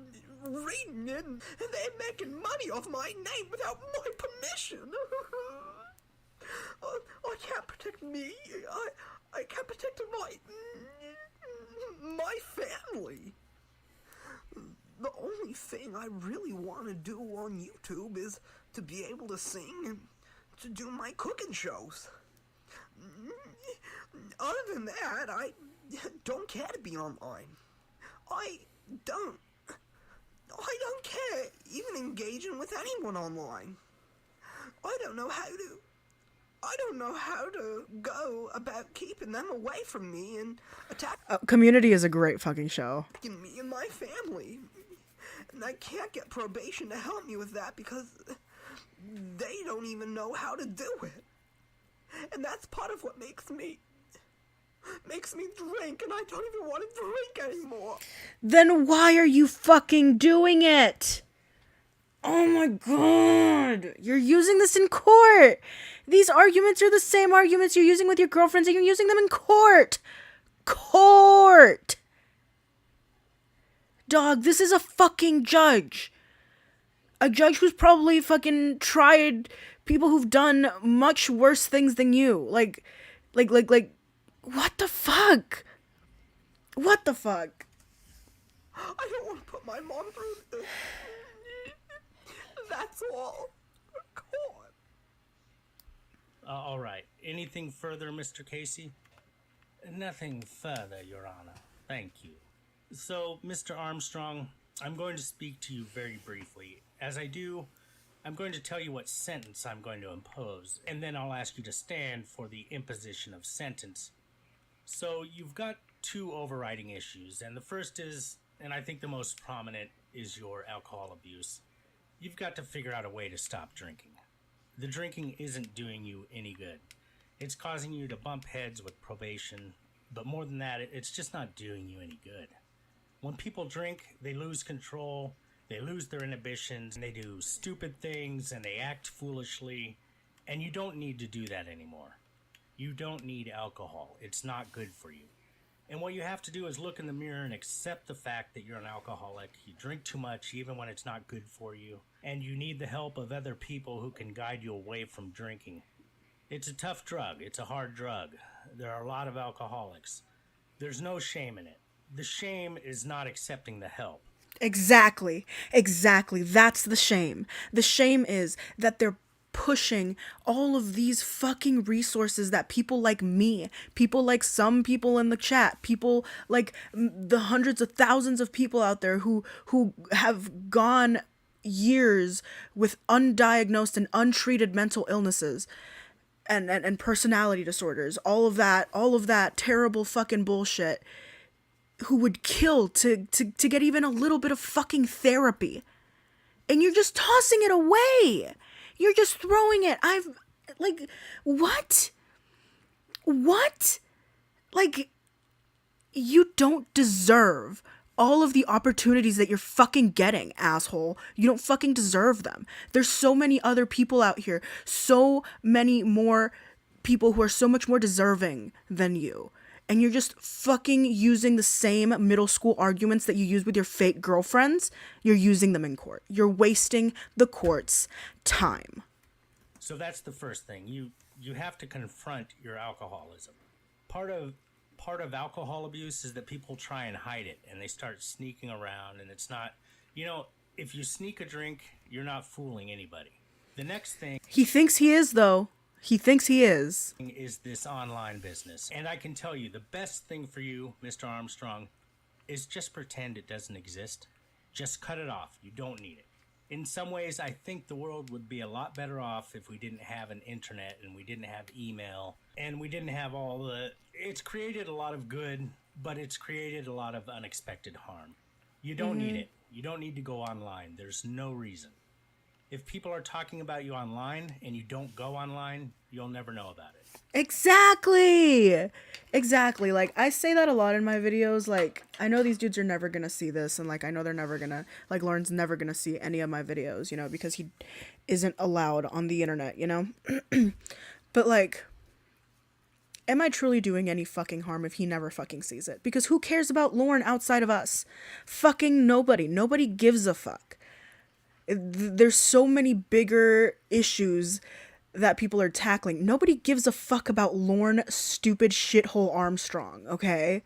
reading it, and they're making money off my name without my permission. I can't protect me. I can't protect my family. The only thing I really want to do on YouTube is to be able to sing and to do my cooking shows. Other than that, I don't care to be online. I don't care even engaging with anyone online. I don't know how to go about keeping them away from me and attacking Community is a great fucking show. me and my family. And I can't get probation to help me with that because they don't even know how to do it. And that's part of what makes me makes me drink, and I don't even want to drink anymore. Then why are you fucking doing it? Oh my god. You're using this in court. These arguments are the same arguments you're using with your girlfriends, and you're using them in court. Court. Dog, this is a fucking judge. A judge who's probably fucking tried people who've done much worse things than you. Like, what the fuck? What the fuck? I don't want to put my mom through this. That's all. Court. All right. Anything further, Mr. Casey? Nothing further, Your Honor. Thank you. So, Mr. Armstrong, I'm going to speak to you very briefly. As I do, I'm going to tell you what sentence I'm going to impose, and then I'll ask you to stand for the imposition of sentence. So, you've got two overriding issues, and the first is, and I think the most prominent, is your alcohol abuse. You've got to figure out a way to stop drinking. The drinking isn't doing you any good. It's causing you to bump heads with probation, but more than that, it's just not doing you any good. When people drink, they lose control, they lose their inhibitions, and they do stupid things, and they act foolishly, and you don't need to do that anymore. You don't need alcohol. It's not good for you. And what you have to do is look in the mirror and accept the fact that you're an alcoholic. You drink too much even when it's not good for you, and you need the help of other people who can guide you away from drinking. It's a tough drug. It's a hard drug. There are a lot of alcoholics. There's no shame in it. The shame is not accepting the help. Exactly. That's the shame. The shame is that they're pushing all of these fucking resources that people like me, people like some people in the chat, people like the hundreds of thousands of people out there who have gone years with undiagnosed and untreated mental illnesses and personality disorders, all of that terrible fucking bullshit, who would kill to get even a little bit of fucking therapy. And you're just tossing it away. You're just throwing it. What? Like, you don't deserve all of the opportunities that you're fucking getting, asshole. You don't fucking deserve them. There's so many other people out here, so many more people who are so much more deserving than you. And you're just fucking using the same middle school arguments that you use with your fake girlfriends. You're using them in court. You're wasting the court's time. So that's the first thing. You have to confront your alcoholism. Part of alcohol abuse is that people try and hide it, and they start sneaking around, and it's not, if you sneak a drink, you're not fooling anybody. The next thing He thinks he is, though. He thinks he is this online business. And I can tell you, the best thing for you, Mr. Armstrong, is just pretend it doesn't exist. Just cut it off. You don't need it. In some ways, I think the world would be a lot better off if we didn't have an internet and we didn't have email and we didn't have all the... It's created a lot of good, but it's created a lot of unexpected harm. You don't need it. You don't need to go online. There's no reason. If people are talking about you online and you don't go online, you'll never know about it. Exactly. Like, I say that a lot in my videos. Like, I know these dudes are never gonna see this, and like, I know they're never gonna, like, Lorne's never gonna see any of my videos, because he isn't allowed on the internet, But like, am I truly doing any fucking harm if he never fucking sees it? Because who cares about Lorne outside of us? Fucking nobody. Nobody gives a fuck. There's so many bigger issues that people are tackling. Nobody gives a fuck about Lorne stupid shithole Armstrong, okay?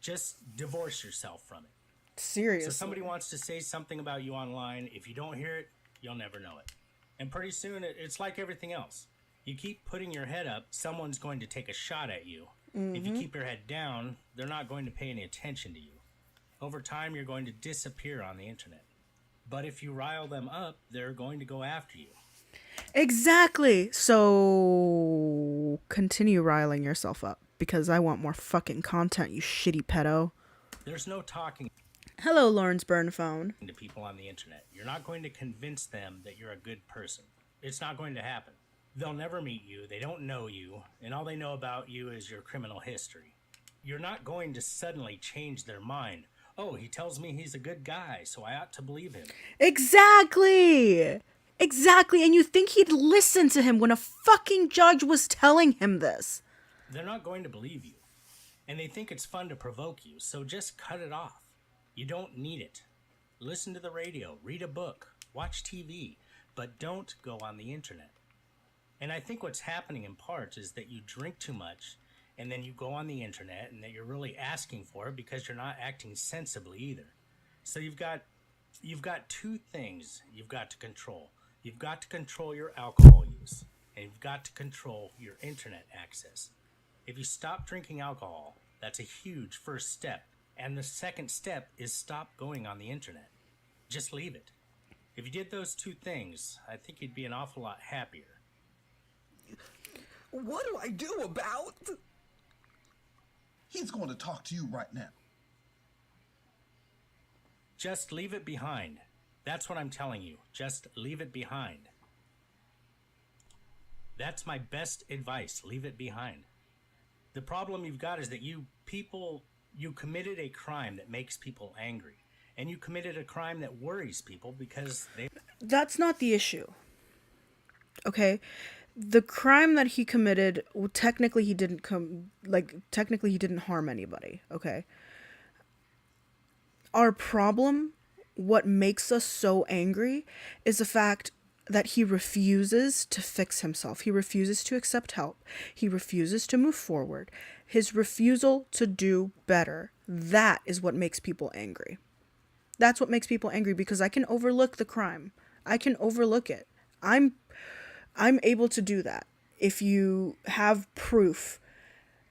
Just divorce yourself from it. Seriously. So somebody wants to say something about you online. If you don't hear it, you'll never know it. And pretty soon, it's like everything else. You keep putting your head up, someone's going to take a shot at you. If you keep your head down, they're not going to pay any attention to you. Over time, you're going to disappear on the internet. But if you rile them up, they're going to go after you. Exactly. So continue riling yourself up, because I want more fucking content, you shitty pedo. There's no talking Hello, Lawrence Burn Phone. to people on the internet. You're not going to convince them that you're a good person. It's not going to happen. They'll never meet you, they don't know you, and all they know about you is your criminal history. You're not going to suddenly change their mind. Oh, he tells me he's a good guy, so I ought to believe him. Exactly. Exactly. And you think he'd listen to him when a fucking judge was telling him this. They're not going to believe you. And they think it's fun to provoke you, so just cut it off. You don't need it. Listen to the radio, read a book, watch TV, but don't go on the internet. And I think what's happening in part is that you drink too much, and then you go on the internet, and that you're really asking for it because you're not acting sensibly either. So you've got two things you've got to control. You've got to control your alcohol use, and you've got to control your internet access. If you stop drinking alcohol, that's a huge first step. And the second step is stop going on the internet. Just leave it. If you did those two things, I think you'd be an awful lot happier. What do I do about? He's going to talk to you right now. Just leave it behind. That's what I'm telling you. Just leave it behind. That's my best advice. Leave it behind. The problem you've got is that you committed a crime that makes people angry. And you committed a crime that worries people because they... That's not the issue. Okay? The crime that he committed, well, technically he didn't harm anybody, okay? Our problem, what makes us so angry, is the fact that he refuses to fix himself. He refuses to accept help. He refuses to move forward. His refusal to do better. That is what makes people angry. That's what makes people angry, because I can overlook the crime. I can overlook it. I'm able to do that. If you have proof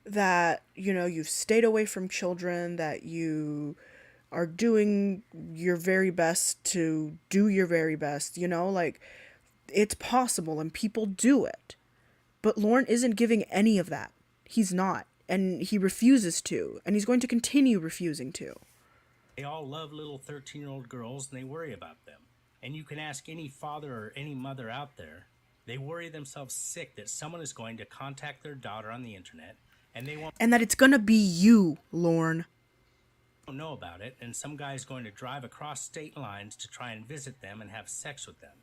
that, you've stayed away from children, that you are doing your very best to do your very best, it's possible and people do it. But Lorne isn't giving any of that. He's not. And he refuses to. And he's going to continue refusing to. They all love little 13-year-old girls and they worry about them. And you can ask any father or any mother out there. They worry themselves sick that someone is going to contact their daughter on the internet and they won't... And that it's gonna be you, Lorne. Don't know about it, and some guy's going to drive across state lines to try and visit them and have sex with them.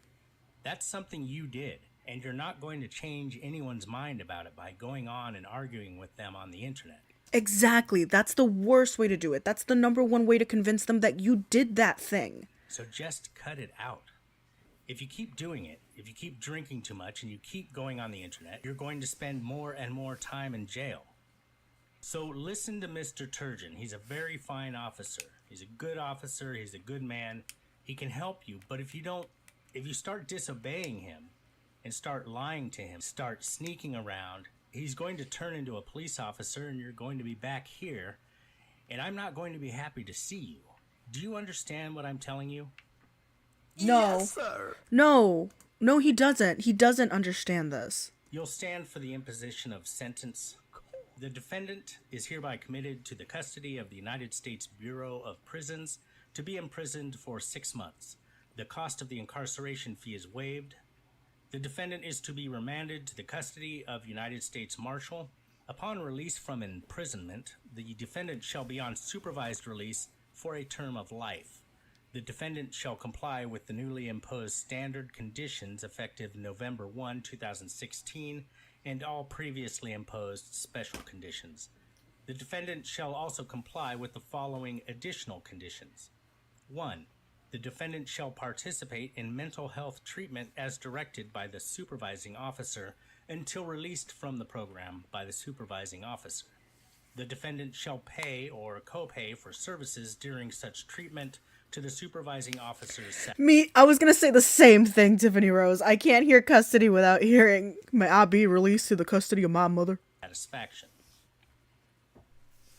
That's something you did, and you're not going to change anyone's mind about it by going on and arguing with them on the internet. Exactly. That's the worst way to do it. That's the number one way to convince them that you did that thing. So just cut it out. If you keep doing it, if you keep drinking too much and you keep going on the internet, you're going to spend more and more time in jail. So listen to Mr. Turgeon. He's a very fine officer. He's a good officer. He's a good man. He can help you. But if you start disobeying him and start lying to him, start sneaking around, he's going to turn into a police officer and you're going to be back here. And I'm not going to be happy to see you. Do you understand what I'm telling you? No. Yes, sir. No, he doesn't. He doesn't understand this. You'll stand for the imposition of sentence. The defendant is hereby committed to the custody of the United States Bureau of Prisons to be imprisoned for 6 months. The cost of the incarceration fee is waived. The defendant is to be remanded to the custody of United States Marshal. Upon release from imprisonment, the defendant shall be on supervised release for a term of life. The defendant shall comply with the newly imposed standard conditions effective November 1, 2016, and all previously imposed special conditions. The defendant shall also comply with the following additional conditions. 1. The defendant shall participate in mental health treatment as directed by the supervising officer until released from the program by the supervising officer. The defendant shall pay or co-pay for services during such treatment to the supervising officer's I was gonna say the same thing, Tiffany Rose. I can't hear custody without hearing, may I be released to the custody of my mother. Satisfaction.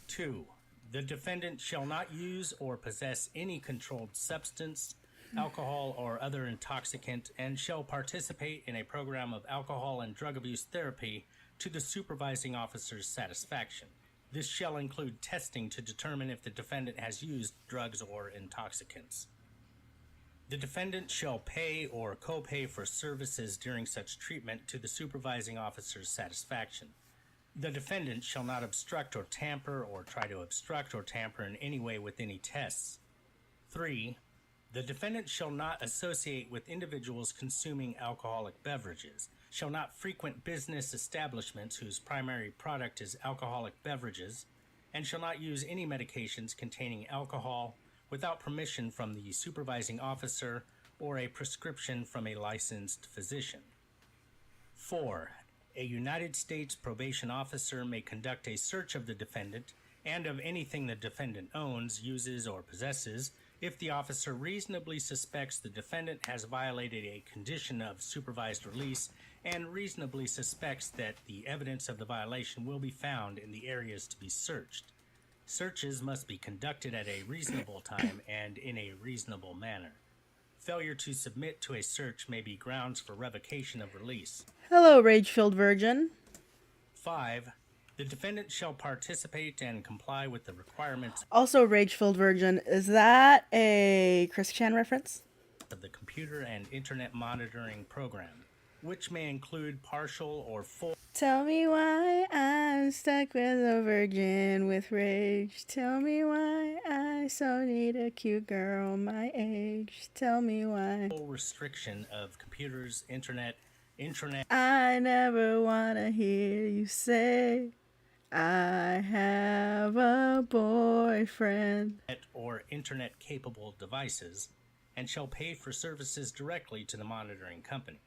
2. The defendant shall not use or possess any controlled substance, alcohol, or other intoxicant, and shall participate in a program of alcohol and drug abuse therapy to the supervising officer's satisfaction. This shall include testing to determine if the defendant has used drugs or intoxicants. The defendant shall pay or co-pay for services during such treatment to the supervising officer's satisfaction. The defendant shall not obstruct or tamper or try to obstruct or tamper in any way with any tests. 3. The defendant shall not associate with individuals consuming alcoholic beverages, shall not frequent business establishments whose primary product is alcoholic beverages, and shall not use any medications containing alcohol without permission from the supervising officer or a prescription from a licensed physician. 4. A United States probation officer may conduct a search of the defendant and of anything the defendant owns, uses, or possesses if the officer reasonably suspects the defendant has violated a condition of supervised release and reasonably suspects that the evidence of the violation will be found in the areas to be searched. Searches must be conducted at a reasonable time and in a reasonable manner. Failure to submit to a search may be grounds for revocation of release. Hello, rage-filled virgin. 5. The defendant shall participate and comply with the requirements Also, rage-filled virgin. Is that a Chris Chan reference? of the computer and internet monitoring program, which may include partial or full Tell me why I'm stuck with a virgin with rage. Tell me why I so need a cute girl my age. Tell me why. restriction of computers, internet, intranet I never wanna hear you say I have a boyfriend. or internet-capable devices, and shall pay for services directly to the monitoring company.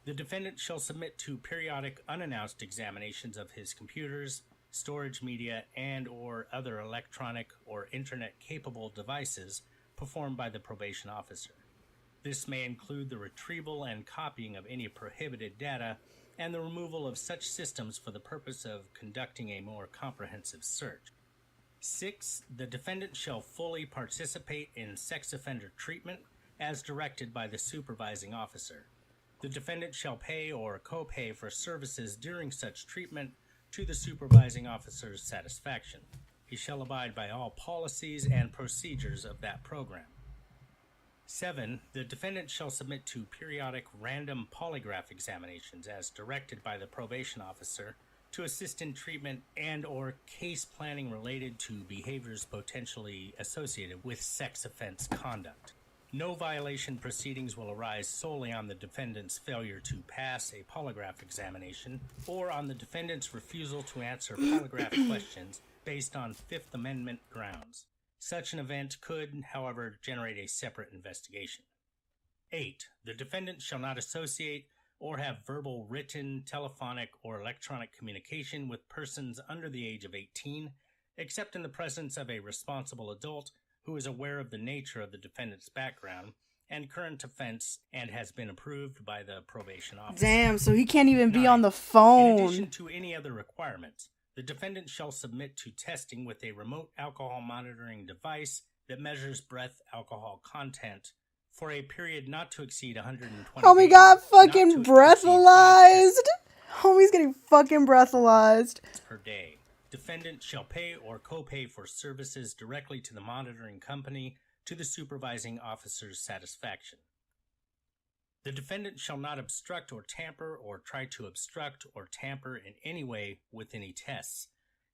The defendant shall submit to periodic unannounced examinations of his computers, storage media, and or other electronic or internet-capable devices performed by the probation officer. This may include the retrieval and copying of any prohibited data and the removal of such systems for the purpose of conducting a more comprehensive search. 6. The defendant shall fully participate in sex offender treatment as directed by the supervising officer. The defendant shall pay or co-pay for services during such treatment to the supervising officer's satisfaction. He shall abide by all policies and procedures of that program. 7. The defendant shall submit to periodic random polygraph examinations as directed by the probation officer to assist in treatment and or case planning related to behaviors potentially associated with sex offense conduct. No violation proceedings will arise solely on the defendant's failure to pass a polygraph examination or on the defendant's refusal to answer polygraph questions based on Fifth Amendment grounds. Such an event could, however, generate a separate investigation. 8. The defendant shall not associate or have verbal, written, telephonic, or electronic communication with persons under the age of 18, except in the presence of a responsible adult who is aware of the nature of the defendant's background and current offense and has been approved by the probation officer. Damn, so he can't even be 9. on the In phone. addition to any other requirements, the defendant shall submit to testing with a remote alcohol monitoring device that measures breath alcohol content for a period not to exceed 120 Homie days, got not fucking to exceed 5 breathalyzed. Homie's getting fucking breathalyzed. tests per day. Defendant shall pay or co-pay for services directly to the monitoring company to the supervising officer's satisfaction. The defendant shall not obstruct or tamper or try to obstruct or tamper in any way with any tests.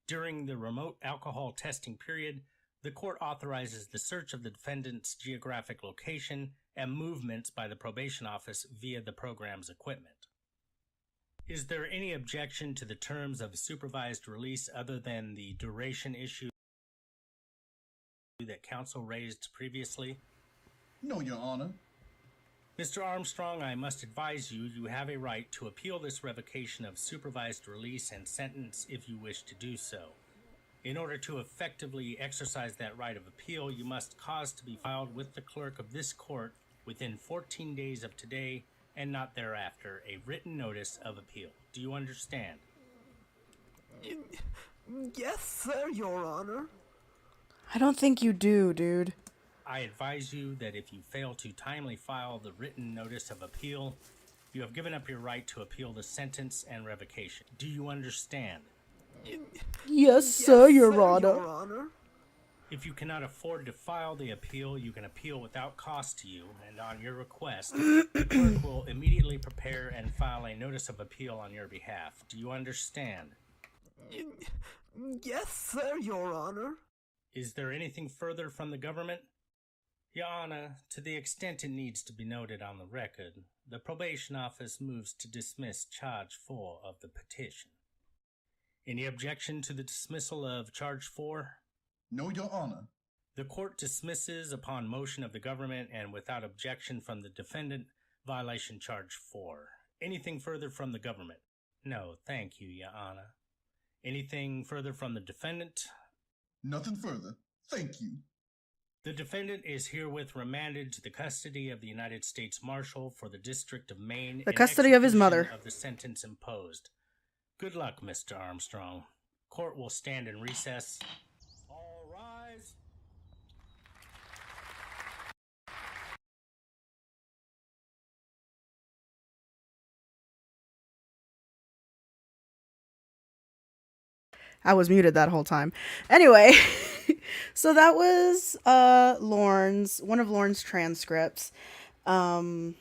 During the remote alcohol testing period, the court authorizes the search of the defendant's geographic location and movements by the probation office via the program's equipment. Is there any objection to the terms of supervised release other than the duration issue that counsel raised previously? No, Your Honor. Mr. Armstrong, I must advise you, you have a right to appeal this revocation of supervised release and sentence if you wish to do so. In order to effectively exercise that right of appeal, you must cause to be filed with the clerk of this court within 14 days of today and not thereafter a written notice of appeal. Do you understand? Yes, sir, Your Honor. I don't think you do, dude. I advise you that if you fail to timely file the written notice of appeal, you have given up your right to appeal the sentence and revocation. Do you understand? Yes, sir, Your Your Honor. Honor. If you cannot afford to file the appeal, you can appeal without cost to you, and on your request, the clerk will immediately prepare and file a notice of appeal on your behalf. Do you understand? Yes, sir, Your Honor. Is there anything further from the government? Your Honor, to the extent it needs to be noted on the record, the probation office moves to dismiss charge 4 of the petition. Any objection to the dismissal of charge 4? No, Your Honor. The court dismisses upon motion of the government and without objection from the defendant, violation charge 4. Anything further from the government? No, thank you, Your Honor. Anything further from the defendant? Nothing further. Thank you. The defendant is herewith remanded to the custody of the United States Marshal for the District of Maine. The custody of his mother. Of the sentence imposed. Good luck, Mr. Armstrong. Court will stand in recess. All rise. I was muted that whole time. Anyway, so that was one of Lorne's transcripts. That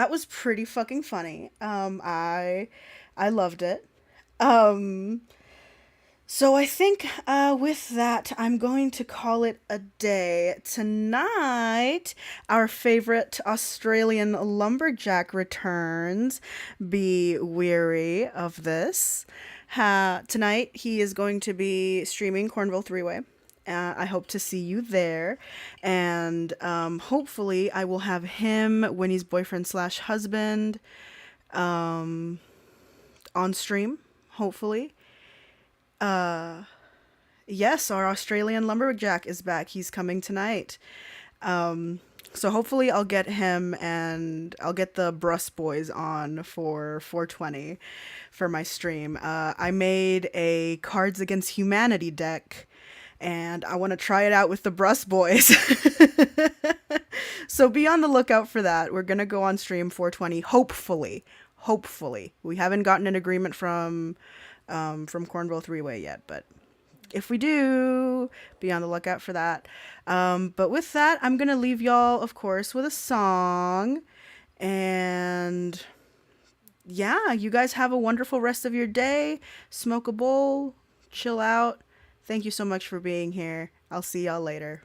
was pretty fucking funny. I loved it. So I think with that, I'm going to call it a day. Tonight, our favorite Australian lumberjack returns. Be weary of this. Tonight, he is going to be streaming Cornville Three-Way. I hope to see you there. And hopefully, I will have him, Winnie's boyfriend/husband, on stream, hopefully. Yes, our Australian lumberjack is back. He's coming tonight. So hopefully I'll get him and I'll get the Brus Boys on for 420 for my stream. I made a Cards Against Humanity deck and I want to try it out with the Brus Boys. So be on the lookout for that. We're going to go on stream 420, hopefully. We haven't gotten an agreement from Cornville Three-Way yet, but if we do, be on the lookout for that. But with that, I'm going to leave y'all, of course, with a song. And yeah, you guys have a wonderful rest of your day. Smoke a bowl, chill out. Thank you so much for being here. I'll see y'all later.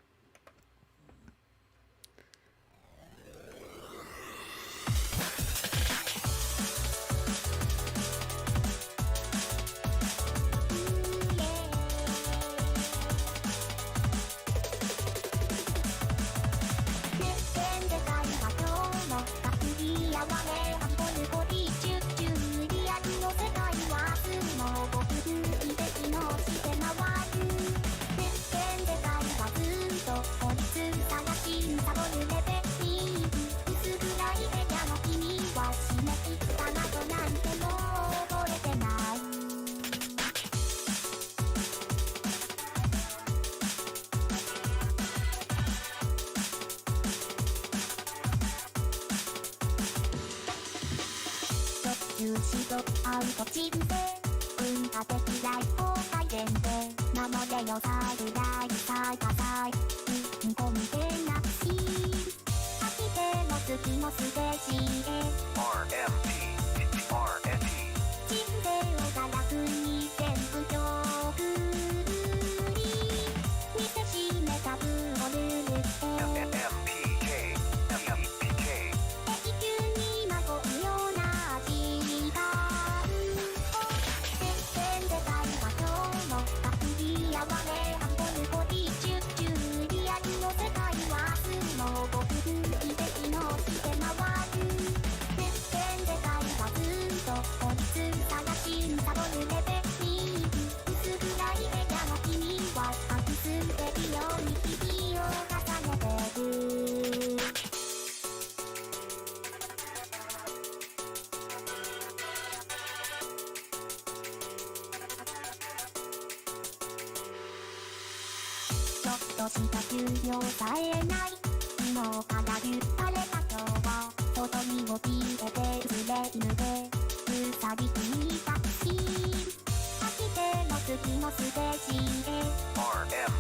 しても次のステージへ RM